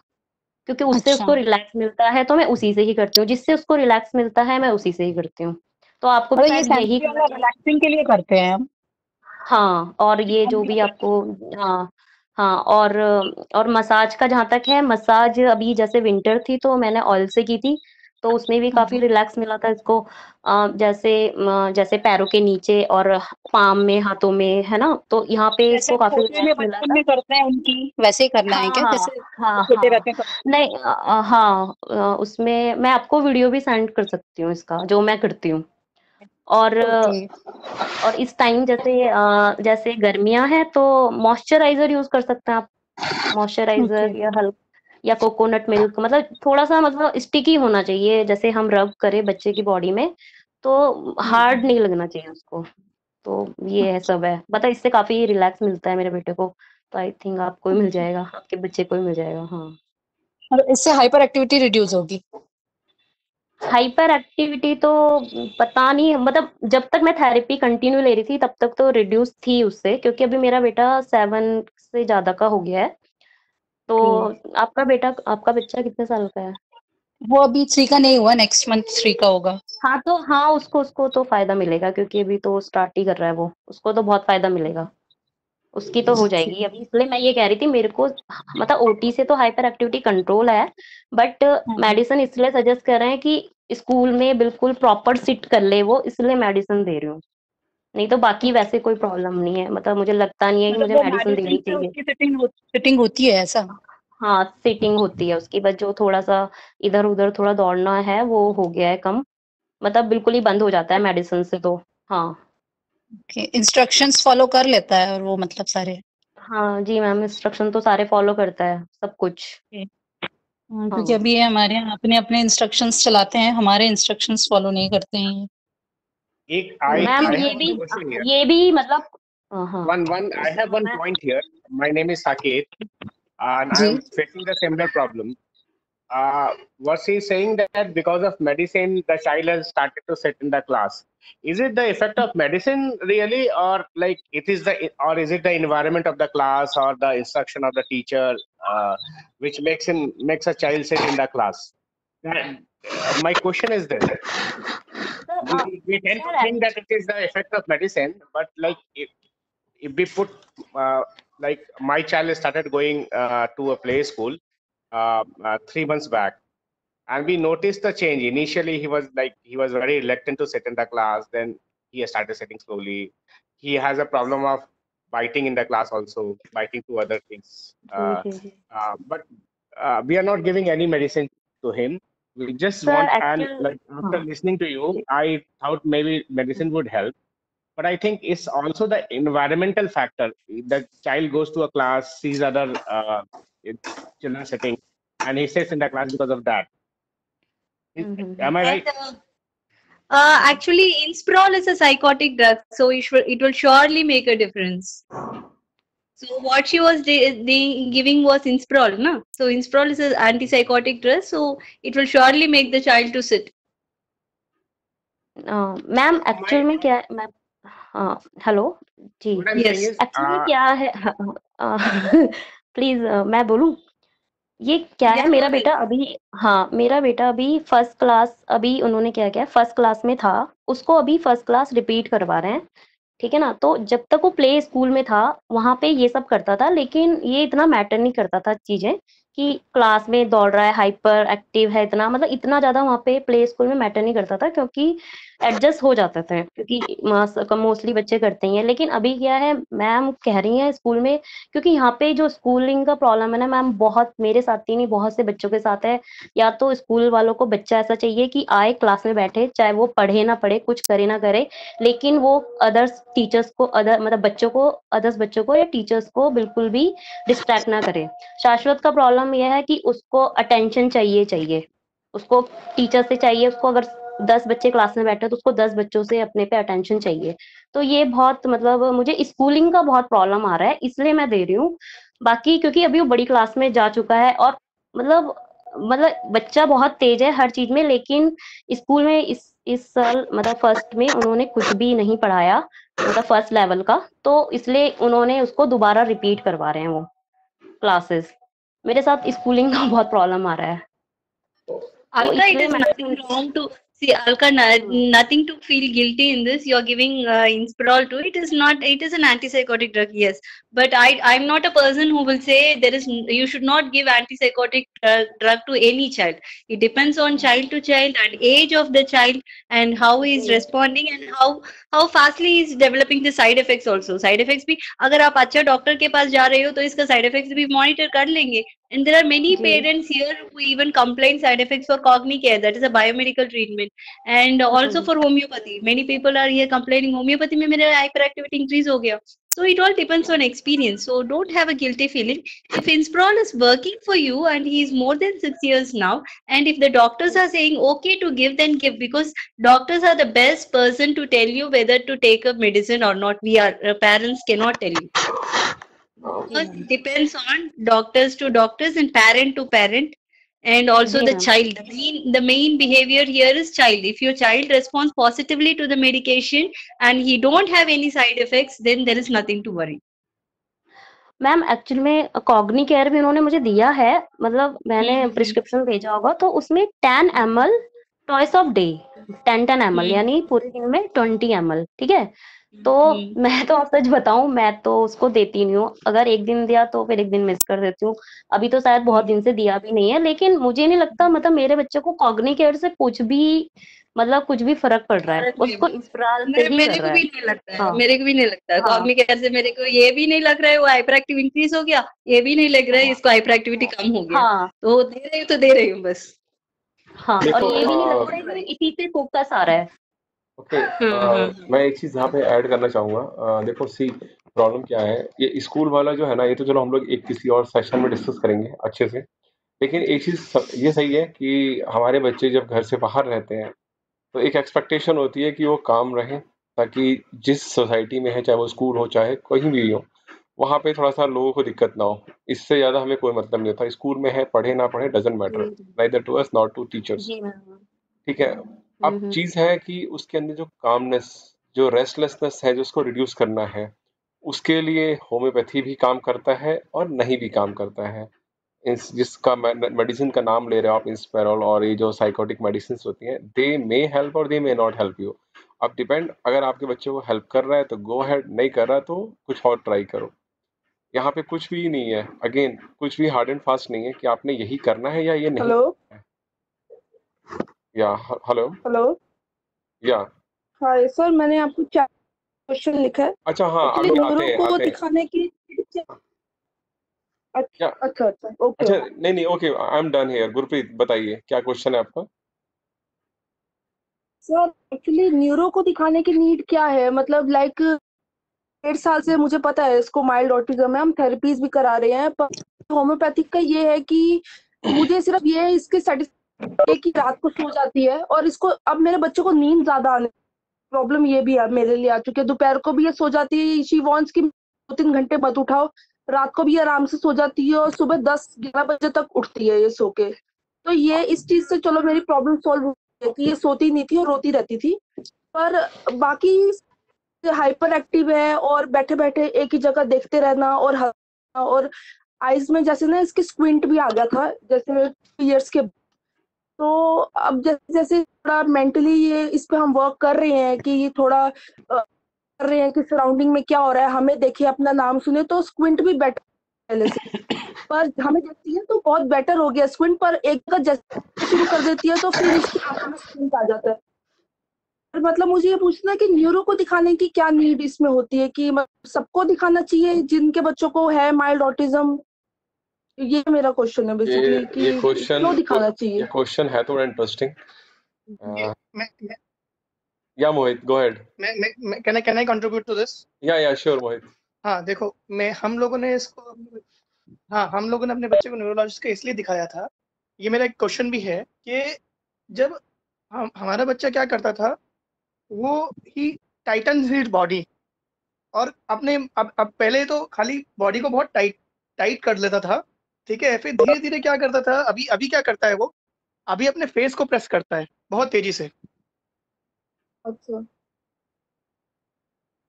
क्योंकि उससे अच्छा, उसको रिलैक्स मिलता है तो मैं उसी से ही करती हूँ, जिससे उसको रिलैक्स मिलता है मैं उसी से ही करती हूँ। तो आपको भी मतलब ये शायद यही सैनिटरी करना वाला चाहिए। रिलैक्सिंग के लिए करते हैं हम। हाँ, और ये हम जो क्या भी करते आपको, हाँ हाँ, और मसाज का जहाँ तक है, मसाज अभी जैसे विंटर थी तो मैंने ऑयल से की थी, तो उसमें भी काफी रिलैक्स मिला था इसको। जैसे पैरों के नीचे और पाम में, हाथों में, है ना, तो यहाँ पे जैसे इसको काफी छोटे में रिलैक्स मिला बचपन था। में करते हैं उनकी, वैसे ही करना है हाँ क्या, हाँ जैसे हाँ छोटे हाँ, रहते हैं तब? नहीं हाँ, उसमें मैं आपको वीडियो भी सेंड कर सकती हूँ इसका, जो मैं करती हूँ। और ओके। इस टाइम जैसे गर्मियां हैं तो मॉइस्चराइजर यूज कर सकते हैं आप, ओके। मॉइस्चराइजर या कोकोनट मिल्क, मतलब थोड़ा सा मतलब स्टिकी होना चाहिए, जैसे हम रब करें बच्चे की बॉडी में, तो हार्ड नहीं लगना चाहिए उसको। तो ये है सब है, मतलब इससे काफी रिलैक्स मिलता है मेरे बेटे को, तो आई थिंक आपको भी मिल जाएगा, आपके बच्चे को भी मिल जाएगा। हाँ, और इससे हाइपर एक्टिविटी रिड्यूस होगी। हाइपर एक्टिविटी तो पता नहीं, मतलब जब तक मैं थेरेपी कंटिन्यू ले रही थी तब तक तो रिड्यूस थी उससे, क्योंकि अभी मेरा बेटा 7 से ज्यादा का हो गया है। तो आपका बच्चा कितने साल का है? वो अभी 3 का नहीं हुआ, नेक्स्ट मंथ 3 का होगा। हाँ तो हाँ, उसको उसको तो फायदा मिलेगा, क्योंकि अभी तो स्टार्ट ही कर रहा है वो, उसको तो बहुत फायदा मिलेगा, उसकी तो हो ओके। जाएगी अभी। इसलिए मैं ये कह रही थी, मेरे को मतलब ओटी से तो हाइपर एक्टिविटी कंट्रोल है, बट मेडिसिन इसलिए सजेस्ट कर रहे हैं कि स्कूल में बिल्कुल प्रॉपर सिट कर ले वो, इसलिए मेडिसिन दे रही हूँ। नहीं तो बाकी वैसे कोई प्रॉब्लम नहीं है, मतलब मुझे लगता नहीं है कि मतलब मुझे वो मेडिसिन मेडिसिन देनी से चाहिए। उसकी सिटिंग होती है ऐसा? हाँ, सिटिंग होती है उसकी, बस जो थोड़ा सा इधर उधर थोड़ा दौड़ना है वो हो गया है कम, मतलब बिल्कुल ही बंद हो जाता है मेडिसिन से तो। हाँ ओके, इंस्ट्रक्शंस फॉलो कर लेता है और वो मतलब सारे? हाँ जी मैम, इंस्ट्रक्शन तो सारे फॉलो करता है, सब कुछ। क्योंकि हाँ अभी ये हमारे यहाँ अपने अपने इंस्ट्रक्शंस चलाते हैं, हमारे इंस्ट्रक्शंस फॉलो नहीं करते हैं ये। एक I मैम, I ये have भी one question here. ये भी मतलब हाँ, One I have one मैं point here. My name is Saket, and I जी। am facing the similar problem. Was he saying that because of medicine, the child has started to sit in the class? Is it the effect of medicine really, or like or is it the environment of the class or the instruction of the teacher, which makes a child sit in the class? My question is this: we tend to sir, think that it is the effect of medicine, but like if we put like my child started going to a play school 3 months back, and we noticed the change. Initially he was very reluctant to sit in the class, then he started sitting slowly. He has a problem of biting in the class, also biting to other things, जी जी जी but we are not giving any medicine to him. We just sir want, and actual, like after हाँ listening to you, I thought maybe medicine would help, but I think it's also the environmental factor. The child goes to a class, sees other children sitting, and he sits in the class because of that. Am I And right? actually, Inspirol is a psychotic drug, so it will surely make a difference. So what she was giving was Inspirol, na? So Inspirol is an antipsychotic drug, so it will surely make the child to sit. Ma'am actual में क्या है ma'am, हाँ hello जी, What I'm saying Yes. is, actual में क्या है, please मैं बोलूँ, ये क्या है, Yeah, go मेरा ahead. बेटा अभी, हाँ मेरा बेटा अभी फर्स्ट क्लास, अभी उन्होंने क्या किया, फर्स्ट क्लास में था, उसको अभी फर्स्ट क्लास रिपीट करवा रहे हैं, ठीक है ना। तो जब तक वो प्ले स्कूल में था वहां पे ये सब करता था, लेकिन ये इतना मैटर नहीं करता था चीजें, कि क्लास में दौड़ रहा है, हाइपर एक्टिव है, इतना मतलब इतना ज्यादा वहां पे प्ले स्कूल में मैटर नहीं करता था, क्योंकि एडजस्ट हो जाते थे, क्योंकि मोस्टली बच्चे करते ही हैं। लेकिन अभी क्या है, मैम कह रही हैं स्कूल में, क्योंकि यहाँ पे जो स्कूलिंग का प्रॉब्लम है ना मैम, बहुत मेरे साथ ही नहीं बहुत से बच्चों के साथ है। या तो स्कूल वालों को बच्चा ऐसा चाहिए कि आए क्लास में बैठे, चाहे वो पढ़े ना पढ़े, कुछ करे ना करे, लेकिन वो अदर्स टीचर्स को, अदर मतलब बच्चों को, अदर्स बच्चों को या टीचर्स को बिल्कुल भी डिस्ट्रैक्ट ना करे। शाश्वत का प्रॉब्लम यह है कि उसको अटेंशन चाहिए, उसको टीचर से चाहिए। उसको अगर 10 बच्चे क्लास में बैठे तो उसको 10 बच्चों से अपने पे अटेंशन चाहिए। तो ये बहुत मतलब मुझे स्कूलिंग का बहुत प्रॉब्लम आ रहा है, इसलिए मैं दे रही हूँ। बाकी क्योंकि अभी वो बड़ी क्लास में जा चुका है, और मतलब बच्चा बहुत तेज है हर चीज में, लेकिन स्कूल में इस साल मतलब फर्स्ट में उन्होंने कुछ भी नहीं पढ़ाया, मतलब फर्स्ट लेवल का, तो इसलिए उन्होंने उसको दोबारा रिपीट करवा रहे हैं वो क्लासेस। मेरे साथ स्कूलिंग का बहुत प्रॉब्लम आ रहा है, तो Alka, it इसलिए is मैं nothing wrong to see, Alka. Nothing to feel guilty in this. You are giving Inspiral to it. Is not. It is an antipsychotic drug, yes. But I'm not a person who will say there is. You should not give antipsychotic drug to any child. It depends on child to child and age of the child and how he is responding and how fastly he is developing the side effects also. Side effects भी अगर आप अच्छा doctor के पास जा रहे हो तो इसका side effects भी monitor कर लेंगे. And there are many parents here who even complain side effects for Cognicare, that is a biomedical treatment, and also for homeopathy. Many people are here complaining homeopathy में मेरा hyperactivity increase हो गया. So it all depends on experience. So don't have a guilty feeling. If Inspiral is working for you and he is more than 6 years now, and if the doctors are saying okay to give, then give, because doctors are the best person to tell you whether to take a medicine or not. We are parents cannot tell you. Because it depends on doctors to doctors and parent to parent, and also जी the ma'am. child. The main behavior here is child. If your child responds positively to the medication and he don't have any side effects, then there is nothing to worry. Ma'am actually में कॉग्निकेयर भी उन्होंने मुझे दिया है, मतलब मैंने prescription भेजा होगा, तो उसमें 10 ml twice of day, 10 ml यानी पूरे दिन में 20 ml, ठीक है। तो मैं तो आप सच बताऊं, मैं तो उसको देती नहीं हूँ। अगर एक दिन दिया तो फिर एक दिन मिस कर देती हूँ। अभी तो शायद बहुत दिन से दिया भी नहीं है, लेकिन मुझे नहीं लगता मतलब मेरे बच्चे को कॉग्निकेयर से कुछ भी फर्क पड़ रहा है। उसको इंस्पिराल से ही मेरे कर को रहा भी है। नहीं लगता है, हाँ मेरे को भी नहीं लगता है। हाँ कॉग्निकेयर से मेरे को ये भी नहीं लग रहा है वो हाइपर एक्टिव इंक्रीज हो गया, ये भी नहीं लग रहा है इसको हाइपर एक्टिविटी कम हो गया। हाँ तो दे रही हूँ तो दे रही हूँ बस। हाँ, और देखो ये भी नहीं लगता है कि इसी पे फोकस आ रहा है। ओके, मैं एक चीज यहाँ पे ऐड करना चाहूंगा। देखो सी प्रॉब्लम क्या है, ये स्कूल वाला जो है ना, ये तो चलो हम लोग एक किसी और सेशन में डिस्कस करेंगे अच्छे से। लेकिन एक चीज ये सही है कि हमारे बच्चे जब घर से बाहर रहते हैं तो एक एक्सपेक्टेशन होती है कि वो काम रहे, ताकि जिस सोसाइटी में है, चाहे वो स्कूल हो चाहे कहीं भी हो, वहाँ पे थोड़ा सा लोगों को दिक्कत ना हो। इससे ज्यादा हमें कोई मतलब नहीं होता। स्कूल में है, पढ़े ना पढ़े doesn't matter, neither to us not to teachers. जी मैम। ठीक है। अब चीज है कि उसके अंदर जो कामनेस, जो रेस्टलेसनेस है, जो उसको रिड्यूस करना है, उसके लिए होम्योपैथी भी काम करता है और नहीं भी काम करता है। जिसका मेडिसिन का नाम ले रहे हो आप, इंस्पेरल और ये जो साइकोटिक मेडिसिन होती हैं, दे मे हेल्प और दे मे नॉट हेल्प यू। अब डिपेंड, अगर आपके बच्चे को हेल्प कर रहा है तो गो हेड, नहीं कर रहा तो कुछ और ट्राई करो। यहाँ पे कुछ भी नहीं है, अगेन कुछ भी हार्ड एंड फास्ट नहीं है कि आपने यही करना है या ये नहीं हेलो करना है। या हेलो हेलो या हाय सर, मैंने आपको 4 क्वेश्चन लिखा है। अच्छा हाँ, एक्चुअली अभी न्यूरो को आते हैं। दिखाने की अच्छा या अच्छा अच्छा ओके अच्छा, ओके नहीं okay, I am done here. Gurpreet बताइए क्या क्वेश्चन है आपका। सर, एक्चुअली न्यूरो को दिखाने की नीड क्या है? मतलब लाइक 1.5 साल से मुझे पता है इसको माइल्ड ऑटिज्म है, हम थेरेपीज भी करा रहे हैं, पर होम्योपैथिक का ये है कि मुझे सिर्फ ये इसके सेटिस्फाई कि रात को सो जाती है, और इसको अब मेरे बच्चे को नींद ज्यादा आने प्रॉब्लम ये भी है मेरे लिए आ चुकी है। दोपहर को भी ये सो जाती है, शी वांट्स कि 2-3 घंटे मत उठाओ। रात को भी आराम से सो जाती है और सुबह 10-11 बजे तक उठती है ये सो के। तो ये इस चीज से चलो मेरी प्रॉब्लम सॉल्व हो गई कि ये सोती नहीं थी और रोती रहती थी, पर बाकी हाइपर एक्टिव है और बैठे बैठे एक ही जगह देखते रहना और आईज में जैसे ना इसके स्क्विंट भी आ गया था जैसे 2 इयर्स के। तो अब जैसे जैसे थोड़ा मेंटली ये इस पे हम वर्क कर रहे हैं कि ये थोड़ा कर रहे हैं कि सराउंडिंग में क्या हो रहा है, हमें देखे अपना नाम सुने, तो स्क्विंट भी बेटर पहले से, पर हमें देखती है तो बहुत बेटर हो गया स्क्विंट, पर एक जगह जैसे शुरू कर देती है तो फिर इसकी आंखों में स्क्विंट आ जाता है। मतलब मुझे ये पूछना है कि न्यूरो को दिखाने की क्या नीड इसमें होती है, कि सबको दिखाना चाहिए जिनके बच्चों को है माइल्ड ऑटिज्म? ये मेरा क्वेश्चन है बेसिकली, ये कि क्यों दिखाना चाहिए? क्वेश्चन है थोड़ा इंटरेस्टिंग। मैं yeah Mohit, go ahead. Can I contribute to this? Yeah sure Mohit. हाँ देखो, हम लोगों ने अपने बच्चे को न्यूरोलॉजिस्ट के इसलिए दिखाया था। ये मेरा एक क्वेश्चन भी है कि जब हमारा बच्चा क्या करता था, वो ही टाइटन हिज बॉडी, और अपने अब पहले तो खाली बॉडी को बहुत टाइट कर लेता था, ठीक है। फिर धीरे धीरे क्या करता था, अभी क्या करता है वो, अभी अपने फेस को प्रेस करता है बहुत तेजी से, अच्छा,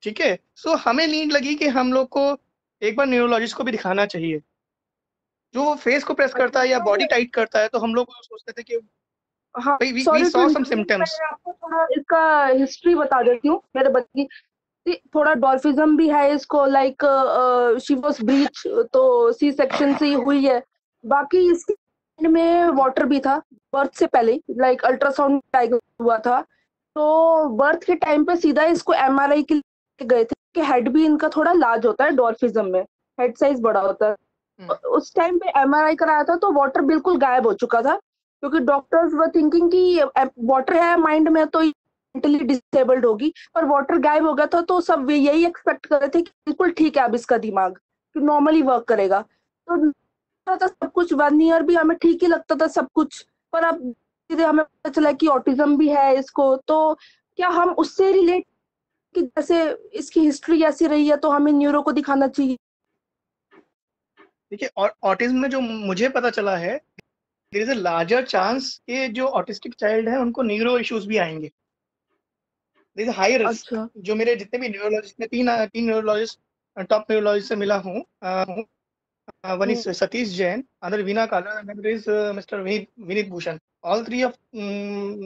ठीक है। सो हमें नीड लगी कि हम लोग को एक बार न्यूरोलॉजिस्ट को भी दिखाना चाहिए। जो फेस को प्रेस करता है या बॉडी टाइट करता है, तो हम लोग सोचते थे कि हाँ, we sorry to saw some interrupt, symptoms. मैं आपको थोड़ा इसका हिस्ट्री बता देती हूँ मेरे बच्चे की। थोड़ा डॉर्फिज्म भी है इसको, लाइक शी वाज ब्रीच, तो सी सेक्शन से ही हुई है। बाकी इसके में वाटर भी था बर्थ से पहले, लाइक अल्ट्रासाउंड डायग्नोस हुआ था। तो बर्थ के टाइम पे सीधा इसको एमआरआई के लिए गए थे कि हेड भी इनका थोड़ा लार्ज होता है डॉर्फिज्म में, हेड साइज बड़ा होता है। उस टाइम पे एमआरआई कराया था तो वाटर बिल्कुल गायब हो चुका था, क्योंकि डॉक्टर्स वर थिंकिंग कि वाटर है माइंड में तो मेंटली डिसेबल्ड होगी, पर वाटर गायब हो गया था। तो सब वे यही एक्सपेक्ट कर रहे थे कि बिल्कुल ठीक है अब इसका दिमाग, कि नॉर्मली वर्क करेगा। तो था सब कुछ, 1 ईयर भी हमें ठीक ही लगता था सब कुछ, पर अब धीरे हमें पता चला कि ऑटिज्म भी है इसको। तो क्या हम उससे रिलेट, कि जैसे इसकी हिस्ट्री ऐसी रही है तो हमें न्यूरो को दिखाना चाहिए? देखिए, और ऑटिज्म में जो मुझे पता चला है, there is a larger chance कि जो ऑटिस्टिक चाइल्ड है उनको न्यूरो इश्यूज भी आएंगे। There is a high risk. अच्छा, जो मेरे जितने भी न्यूरोलॉजिस्ट में तीन न्यूरोलॉजिस्ट, टॉप न्यूरोलॉजिस्ट से मिला हूँ, one is Satish Jain, another Veena Kala, and another is Mr. Vinit Bhushan. All three of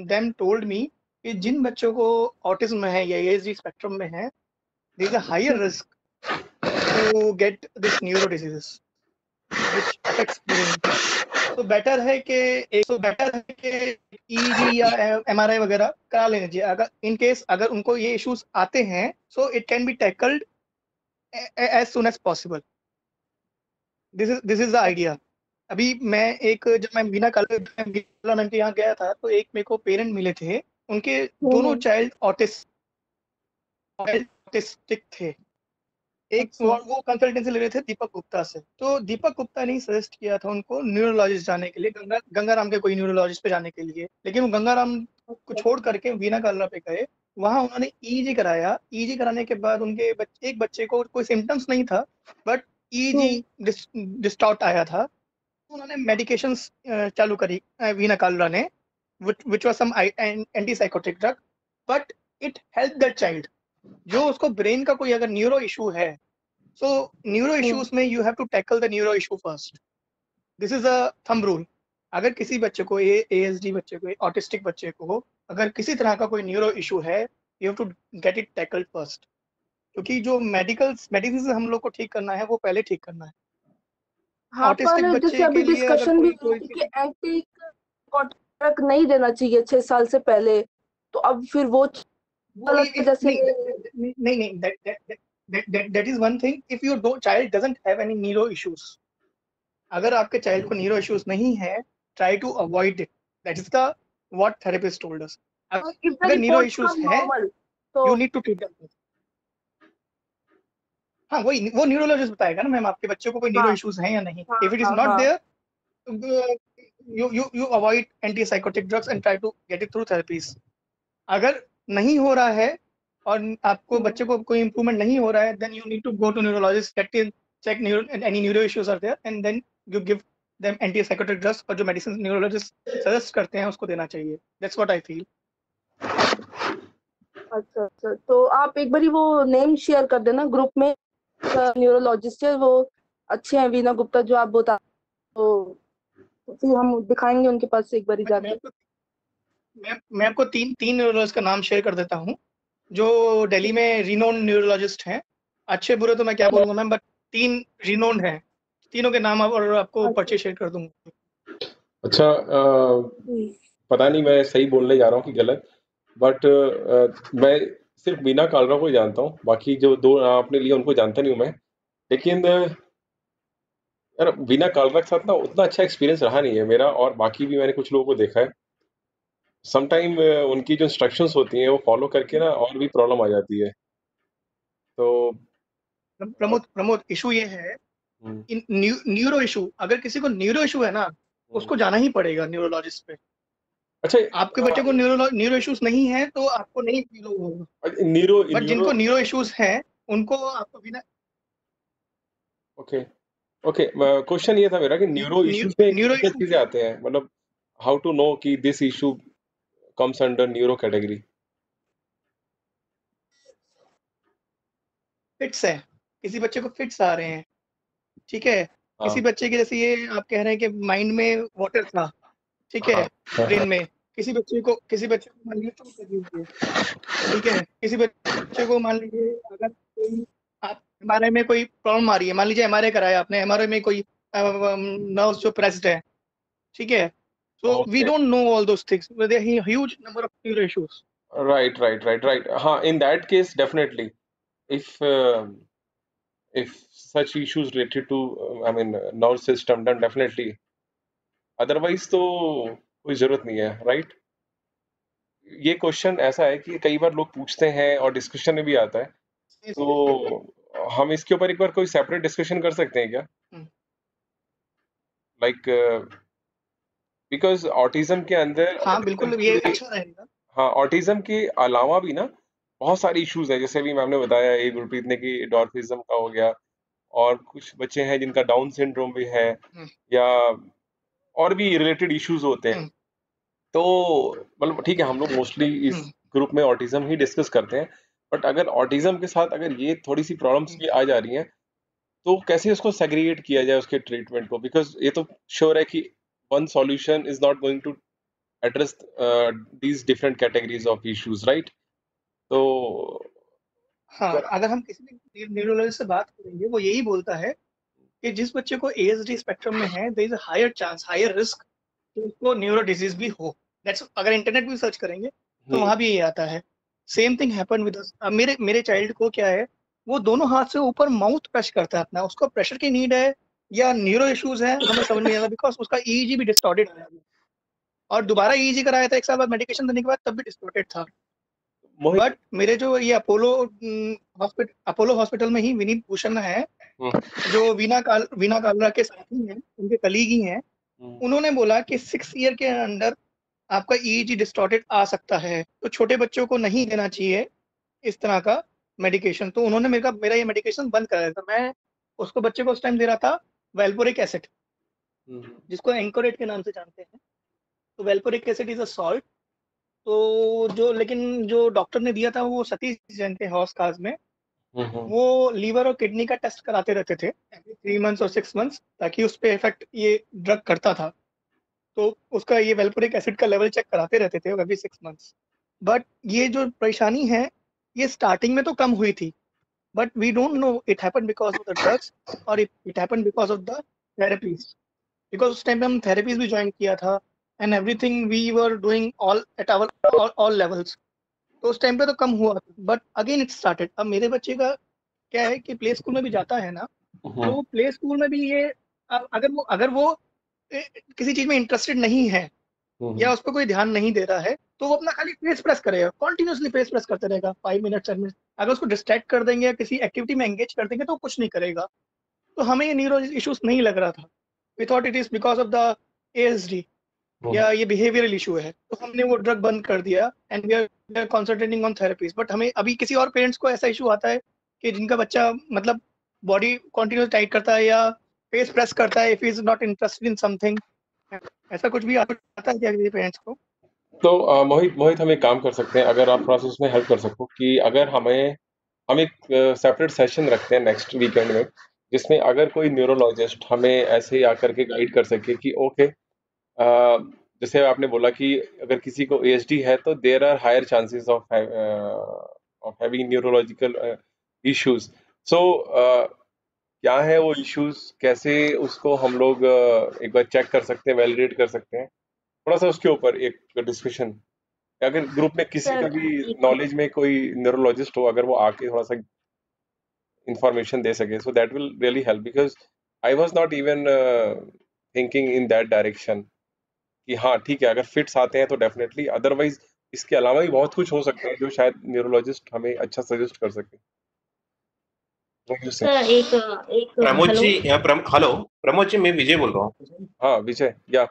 them told me कि जिन बच्चों को ऑटिज्म है या ASD स्पेक्ट्रम में है, there is a higher risk to get this neuro diseases which affects brain. तो better है कि EEG या MRI वगैरह करा लेना चाहिए। अगर इन केस अगर उनको ये इश्यूज आते हैं, so it can be tackled as soon as possible. This is the idea. अभी जब मैं वीना काला मैम के यहाँ गया था, तो एक मेरे को पेरेंट मिले थे, उनके दोनों चाइल्ड ऑटिस्टिक थे। वो कंसल्टेंसी ले रहे थे दीपक गुप्ता से। तो दीपक गुप्ता ने सजेस्ट किया था उनको न्यूरोलॉजिस्ट जाने के लिए, गंगाराम के कोई न्यूरोलॉजिस्ट पे जाने के लिए। लेकिन वो गंगाराम को छोड़ करके वीना काला पे गए। वहां उन्होंने EEG कराया। EEG कराने के बाद उनके एक बच्चे को कोई सिम्टम्स नहीं था, बट EEG डिस्टॉर्ट आया था। उन्होंने मेडिकेशंस चालू करी वीना कालरा ने, which was some antipsychotic drug, but it helped that child. जो उसको ब्रेन का कोई अगर न्यूरो इशू है, सो न्यूरो इश्यूज में you have to tackle the neuro issue first. This is a thumb rule. अगर किसी बच्चे को ASD बच्चे को, ऑटिस्टिक बच्चे को अगर किसी तरह का कोई न्यूरो इशू है, you have to get it tackled first, क्योंकि जो मेडिसिन हम लोग को ठीक करना है वो पहले ठीक करना है। हाँ, ऑटिस्टिक पर जैसे बच्चे अभी के लिए अगर डिस्कशन भी कोई हुई थी कि एंटी कॉन्ट्रैक्ट नहीं देना चाहिए 6 साल से पहले, तो अब फिर वो गलत, जैसे नहीं, that is one thing. If your child doesn't have any neuro issues, अगर आपके चाइल्ड को न्यूरो इश्यूज नहीं है, try to avoid it. That is the what therapist told us. अगर न्यूरो इश्यूज है, you need to treat them. हाँ, वो neurologist बताएगा ना मैम, आपके बच्चे को कोई न्यूरो इश्यूज हैं या नहीं। If it is not there, you avoid antipsychotic drugs and try to get it through therapies. अगर नहीं हो रहा है और आपको बच्चे को कोई इम्प्रूवमेंट नहीं हो रहा है, then you need to go to neurologist, check any neuro issues are there, and then you give them antipsychotic drugs, और जो मेडिसिन न्यूरोलॉजिस्ट सजेस्ट करते हैं उसको देना चाहिए। That's what I feel. अच्छा, तो आप एक बारी वो नेम शेयर कर देना ग्रुप में, न्यूरोलॉजिस्ट है वो, अच्छे हैं वीना गुप्ता जो आप बता, तो फिर हम दिखाएंगे उनके पास एक बारी जाके। मैं आपको तीन न्यूरोलॉजिस्ट का नाम शेयर कर देता हूँ, जो दिल्ली में रिनोन न्यूरोलॉजिस्ट हैं। अच्छे बुरे तो मैं क्या बोलूंगा मैम, बट 3 रिनोन हैं, तीनों के नाम और आपको पर्चे शेयर कर दूंगा। अच्छा, पता नहीं मैं सही बोलने जा रहा हूँ कि गलत, बट मैं सिर्फ वीना कालरा को ही जानता हूँ, बाकी जो दो आपने लिए उनको जानता नहीं हूँ मैं। लेकिन यार वीना कालरा के साथ ना उतना अच्छा एक्सपीरियंस रहा नहीं है मेरा, और बाकी भी मैंने कुछ लोगों को देखा है। समटाइम उनकी जो इंस्ट्रक्शंस होती हैं वो फॉलो करके ना और भी प्रॉब्लम आ जाती है। तो प्रमोद इशू ये है, हम्म, न्यूरो इशू, अगर किसी को न्यूरो इशू है ना, उसको जाना ही पड़ेगा न्यूरोलॉजिस्ट पे। अच्छा आपके बच्चे को न्यूरो इश्यूज नहीं है तो आपको नहीं फील होगा, न्यूरो बट जिनको न्यूरो न्यूरो इश्यूज हैं उनको आपको बिना ओके ओके, क्वेश्चन ये था मेरा कि न्यूरो इश्यूज में न्यूरो क्या चीजें आते हैं, मतलब हाउ टू नो कि this issue comes under neuro category. Fits है, किसी बच्चे को फिट्स आ रहे हैं, ठीक है, किसी हाँ बच्चे के जैसे ये आप कह रहे हैं कि माइंड में वाटर था, ठीक है, ब्रेन में, किसी बच्चे को मान लीजिए चोट लगी हुई है, ठीक है, किसी बच्चे को मान लीजिए अगर कोई आप एमआरआई में कोई प्रॉब्लम आ रही है, मान लीजिए एमआरआई कराया आपने, एमआरआई में कोई नर्व्स जो प्रेस्ड है, ठीक है, so we okay, don't know all those things. There are a huge number of neuro issues. Right, हाँ, in that case definitely if such issues related to I mean nerve system, then definitely, otherwise तो कोई जरूरत नहीं है, right. ये question ऐसा है कि कई बार लोग पूछते हैं और डिस्कशन में भी आता है, तो हम इसके ऊपर एक बार कोई सेपरेट डिस्कशन कर सकते हैं क्या, लाइक बिकॉज ऑटिज्म के अंदर हाँ बिल्कुल, ये अच्छा रहेगा। हाँ, ऑटिज्म के अलावा भी ना बहुत सारे इश्यूज हैं, जैसे अभी मैम ने बताया एक गुरप्रीत ने कि डॉर्फिज्म का हो गया, और कुछ बच्चे हैं जिनका डाउन सिंड्रोम भी है, या और भी रिलेटेड इश्यूज होते हैं। तो मतलब ठीक है, हम लोग मोस्टली इस ग्रुप में ऑटिज्म ही डिस्कस करते हैं, बट अगर ऑटिज्म के साथ अगर ये थोड़ी सी प्रॉब्लम्स भी आ जा रही हैं, तो कैसे उसको सेग्रीगेट किया जाए उसके ट्रीटमेंट को, बिकॉज ये तो श्योर है कि one solution is not going to address these different categories of issues, right. तो हाँ, अगर हम किसी भी न्यूरोलॉजिस्ट से बात करेंगे, वो यही बोलता है कि जिस बच्चे को ASD स्पेक्ट्रम में है, there is a higher chance, higher risk कि उसको न्यूरो डिजीज भी हो। दैट्स, अगर इंटरनेट भी सर्च करेंगे तो वहां भी ये आता है। Same thing happen with us. मेरे चाइल्ड को क्या है, वो दोनों हाथ से ऊपर माउथ प्रेस करता है अपना, उसको प्रेशर की नीड है या न्यूरो इश्यूज है, हमें समझ में नहीं आता, बिकॉज उसका EEG भी डिस्टॉर्टेड है, और दोबारा EEG कराया था 1 साल बाद मेडिकेशन देने के बाद, तब भी डिस्टॉर्टेड था। बट मेरे जो ये अपोलो हॉस्पिटल में ही विनीत भूषण है, जो वीना कालरा के साथी हैं, उनके कलीग ही हैं, उन्होंने बोला कि 6 ईयर के अंदर आपका EEG डिस्टॉर्टेड आ सकता है, तो छोटे बच्चों को नहीं देना चाहिए इस तरह का मेडिकेशन। तो उन्होंने मेरा ये मेडिकेशन बंद कराया था। मैं उसको बच्चे को उस टाइम दे रहा था वेल्पोरिक एसिड, जिसको एंकोरेट के नाम से जानते हैं। तो वेल्पोरिक एसिड इज अ सॉल्ट। तो लेकिन जो डॉक्टर ने दिया था वो सतीश जैन के हॉस काज में, वो लीवर और किडनी का टेस्ट कराते रहते थे एवरी 3 मंथ्स और 6 मंथ्स, ताकि उस पे इफेक्ट ये ड्रग करता था। तो उसका ये वेल्पोरिक एसिड का लेवल चेक कराते रहते थे एवरी 6 मंथ्स। बट ये जो परेशानी है, ये स्टार्टिंग में तो कम हुई थी, but we don't know it happened because of the drugs और it happened because of the therapies. Because उस टाइम पे हम थेरेपीज भी ज्वाइन किया था, and everything we were doing all at our all levels. तो उस टाइम पे तो कम हुआ था, बट अगेन इट स्टार्टेड। अब मेरे बच्चे का क्या है कि प्ले स्कूल में भी जाता है ना, तो प्ले स्कूल में भी ये अगर वो किसी चीज में इंटरेस्टेड नहीं है या उस पर कोई ध्यान नहीं दे रहा है, तो वो अपना खाली फेस प्रेस करेगा, कॉन्टिन्यूसली फेस प्रेस करते रहेगा 5 मिनट 10 मिनट। अगर उसको डिस्ट्रैक्ट कर देंगे या किसी एक्टिविटी में एंगेज कर देंगे तो कुछ नहीं करेगा। तो हमें ये न्यूरो इश्यूज नहीं लग रहा था, we thought it is because of the ASD या ये बिहेवियरल इशू है, तो हमने वो ड्रग बंद कर दिया and we are concentrating on therapies. But हमें अभी किसी और पेरेंट्स को ऐसा इशू आता है कि जिनका बच्चा मतलब बॉडी कॉन्टिन्यूस टाइट करता है या फेस प्रेस करता है, if is not interested in something, ऐसा कुछ भी आता है क्या किसी पेरेंट्स को? तो मोहित हम एक काम कर सकते हैं, अगर आप थोड़ा सा उसमें हेल्प कर सको, कि अगर हम एक सेपरेट सेशन रखते हैं नेक्स्ट वीकेंड में, जिसमें अगर कोई न्यूरोलॉजिस्ट हमें ऐसे ही आकर के गाइड कर सके कि ओके, जैसे आपने बोला कि अगर किसी को ASD है तो there are higher chances of having neurological issues. So क्या है वो इश्यूज, कैसे उसको हम लोग एक बार चेक कर सकते हैं, वैलिडेट कर सकते हैं, थोड़ा सा उसके ऊपर एक डिस्कशन। अगर ग्रुप में किसी सर का भी एक नॉलेज में कोई न्यूरोलॉजिस्ट हो, अगर वो आके थोड़ा सा इंफॉर्मेशन दे सके, so that will really help, because I was not even thinking in that direction कि हाँ ठीक है, अगर फिट्स आते हैं तो डेफिनेटली, अदरवाइज इसके अलावा भी बहुत कुछ हो सकता है जो शायद न्यूरोलॉजिस्ट हमें अच्छा सजेस्ट कर सके। What do you say? Sir एक प्रमोद हेलो जी हेलो प्रमोद जी, मैं विजय बोल रहा हूँ। हाँ विजय, या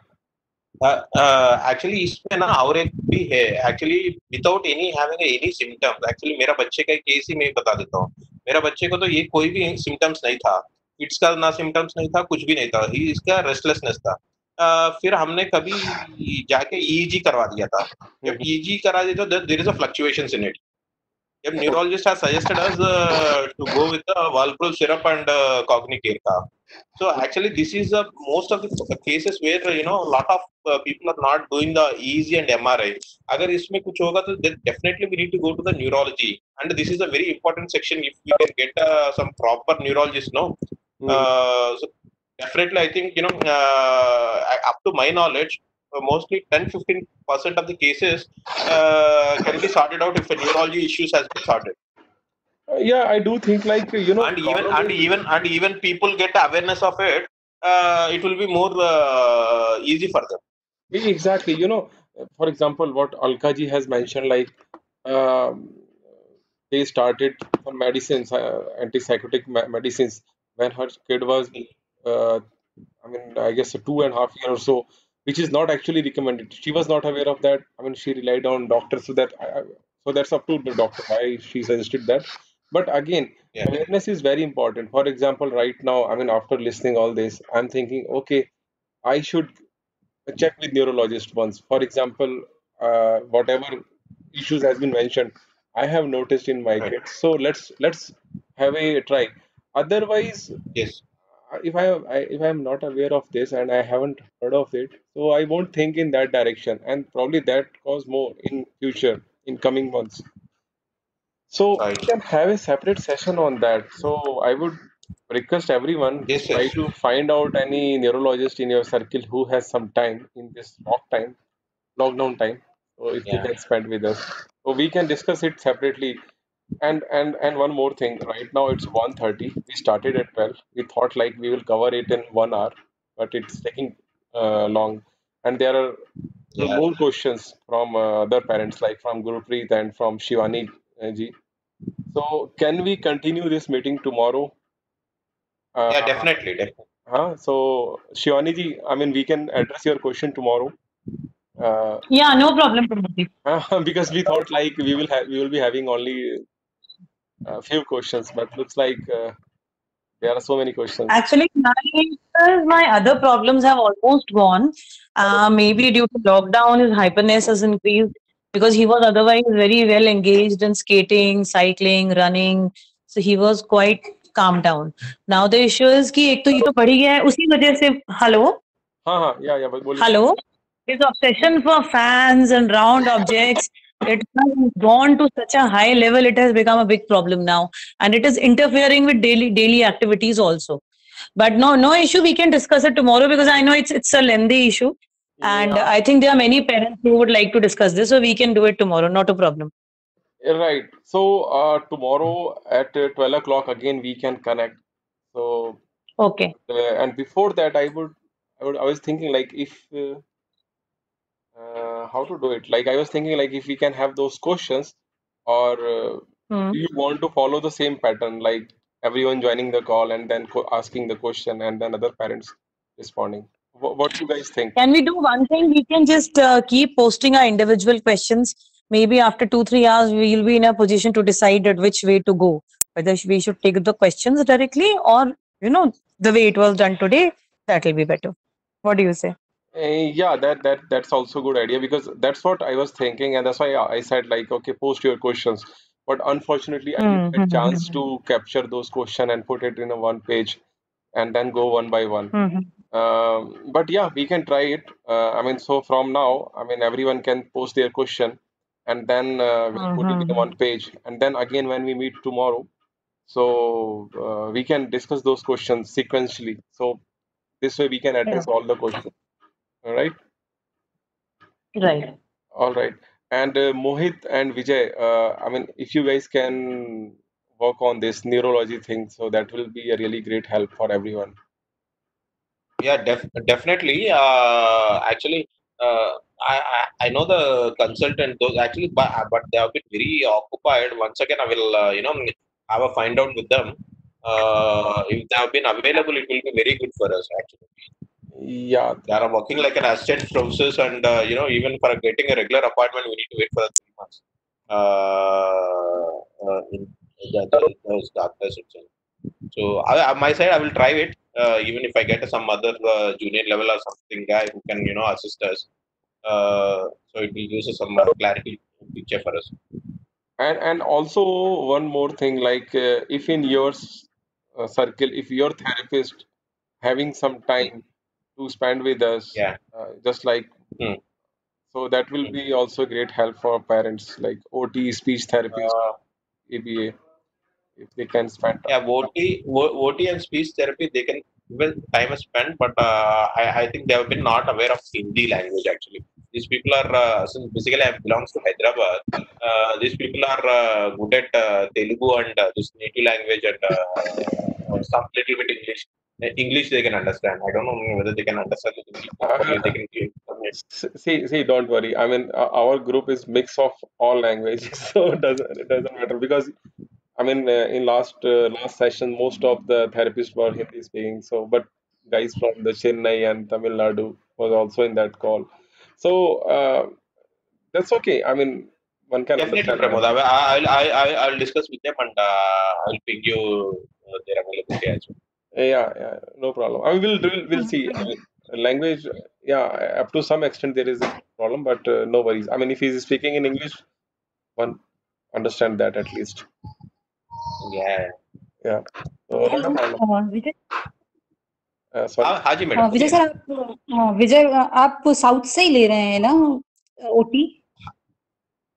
एक्चुअली इसमें ना और एक भी है, actually without any having any symptoms. Actually मेरा बच्चे का केस ही मैं बता देता हूँ। मेरा बच्चे को तो ये कोई भी सिम्टम्स नहीं था, किड्स का ना सिम्टम्स नहीं था, कुछ भी नहीं था, ही इसका रेस्टलेसनेस था। फिर हमने कभी जाके ईईजी करवा दिया था। जब ईईजी करा दिया तो there is a fluctuations in it. Yep, neurologist has suggested us to go with the Valprool syrup and Cognicare. So actually, this is most of the cases where a lot of people are not doing the EEG and MRI. अगर इसमें कुछ होगा तो then definitely we need to go to the neurology, and this is a very important section. If we can get some proper neurologist, no, so definitely I think up to my knowledge, mostly 10-15% of the cases can be sorted out if a neurology issues has been sorted. Yeah, I do think like And even people get awareness of it, it will be more easy for them. exactly, for example, what Alka ji has mentioned, like um, they started some medicines, antipsychotic medicines when her kid was, I guess 2.5 years or so, which is not actually recommended. She was not aware of that. I mean, she relied on doctors, so so that's up to the doctor why she suggested that. But again, awareness is very important. For example, right now, I mean, after listening all this, I'm thinking, okay, I should check with neurologist once. For example, whatever issues has been mentioned, I have noticed in my kids. So let's have a try. Otherwise, yes, if I'm not aware of this and I haven't heard of it, so I won't think in that direction, and probably that cause more in future, in coming months. So we can have a separate session on that. So I would request everyone to try to find out any neurologist in your circle who has some time in this lockdown time. So if they can spend with us, so we can discuss it separately. And one more thing, right now it's 1:30. We started at 12. We thought like we will cover it in 1 hour, but it's taking long. And there are more questions from other parents, like from Gurupreet and from Shivani ji. So can we continue this meeting tomorrow? Definitely. So Shivani ji, I mean, we can address your question tomorrow. Yeah, no problem, Pramod. Because we thought like we will be having only a few questions, but looks like there are so many questions. Actually, my other problems have almost gone. Maybe due to lockdown, his hyperness has increased because he was otherwise very well engaged in skating, cycling, running. So he was quite calmed down. Now the issue is कि एक तो ये तो बढ़ ही गया है उसी वजह से hello हाँ या बोलिए. hello his obsession for fans and round objects, it has gone to such a high level, it has become a big problem now, and it is interfering with daily activities also. But no issue, we can discuss it tomorrow because I know it's a lengthy issue, and I think there are many parents who would like to discuss this, so we can do it tomorrow, not a problem. Right. So tomorrow at 12 o'clock again we can connect. So okay. And before that, I was thinking like if how to do it. Like I was thinking like if we can have those questions, or do you want to follow the same pattern, like everyone joining the call and then asking the question and then other parents responding? What do you guys think? Can we do one thing? We can just keep posting our individual questions. Maybe after 2-3 hours, we will be in a position to decide at which way to go. Whether we should take the questions directly or, the way it was done today, that will be better. What do you say? Yeah, that's also a good idea, because that's what I was thinking, and that's why I said like, okay, post your questions. But unfortunately, I didn't get a chance to capture those questions and put it in a one page and then go one by one. But yeah, we can try it. I mean, so from now, I mean, everyone can post their question, and then we'll put it in one page. And then again, when we meet tomorrow, so we can discuss those questions sequentially. So this way we can address all the questions. All right. Right. All right. And Mohit and Vijay, I mean, if you guys can work on this neurology thing, so that will be a really great help for everyone. Yeah, definitely. Actually, I know the consultant. Those actually, but they have been very occupied. Once again, I will have a find out with them. If they have been available, it will be very good for us. Actually, Yeah, they are working like an assistant professors, and even for getting a regular appointment, we need to wait for 3 months. In those doctors itself. So my side, I will try it. Even if I get some other junior level or something guy who can assist us. So it will give us some clarity picture for us. and also one more thing, like if in your circle, if your therapist having some time to spend with us, Yeah. just like Hmm. so that will be also great help for parents, like OT, speech therapist, Uh, ABA, if they can spend yeah, OT and speech therapy, they can well time is spent, but I think they have been not aware of Hindi language actually. These people are since basically I belongs to Hyderabad. These people are good at Telugu and this native language and some little bit English. English they can understand. I don't know whether they can understand the Hindi properly. They can see, don't worry. I mean, our group is mix of all languages, so it doesn't matter because I mean, in last session, most of the therapists were Hindi speaking. So, but guys from the Chennai and Tamil Nadu was also in that call. So that's okay. I mean, one can definitely understand Pramod. that. I'll discuss with them and I'll ping you their availability as well. Yeah, no problem. I mean, we'll see. I mean, language, yeah, up to some extent there is a problem, but no worries. I mean, if he's speaking in English, one understand that at least. Yeah. Yeah. So not a problem. Vijay Sorry. हाँ जी madam विजय sir आप विजय आप south से ही ले रहे हैं ना OT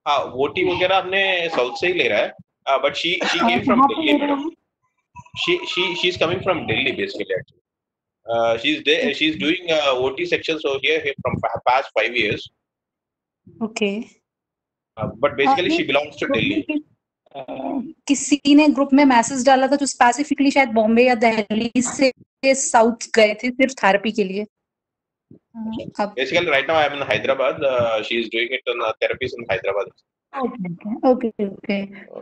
हाँ वोटी वगैरह हमने साउथ से ही ले रहा है बट शी केम फ्रॉम कहाँ पे दिल्ली ले रहे मैडम हैं she is coming from Delhi basically actually. She's doing OT sections over here from past 5 years. Okay But basically she belongs to Delhi. किसी ने ग्रुप में मैसेज डाला था जो स्पेसिफिकली शायद बॉम्बे या दिल्ली से साउथ गए थे सिर्फ थेरेपी के लिए अब Basically right now I am in Hyderabad. She is doing it on therapies in Hyderabad. Okay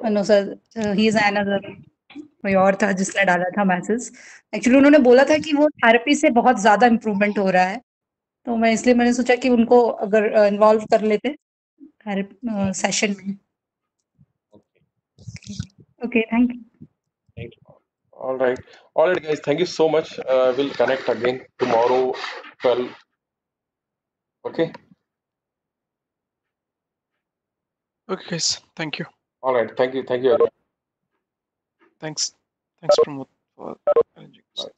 no sir he is another कोई और था जिसने डाला था मैसेज एक्चुअली उन्होंने बोला था कि वो थेरेपी से बहुत ज्यादा इम्प्रूवमेंट हो रहा है तो मैंने सोचा कि उनको अगर इन्वॉल्व कर लेते सेशन में okay thank Thank you. All right, guys. Thank you so much. We'll connect again tomorrow, 12. Okay. Okay, guys. Thank you. All right. Thank you. Thank you. Everyone. Thanks, Pramod, for arranging this. Bye.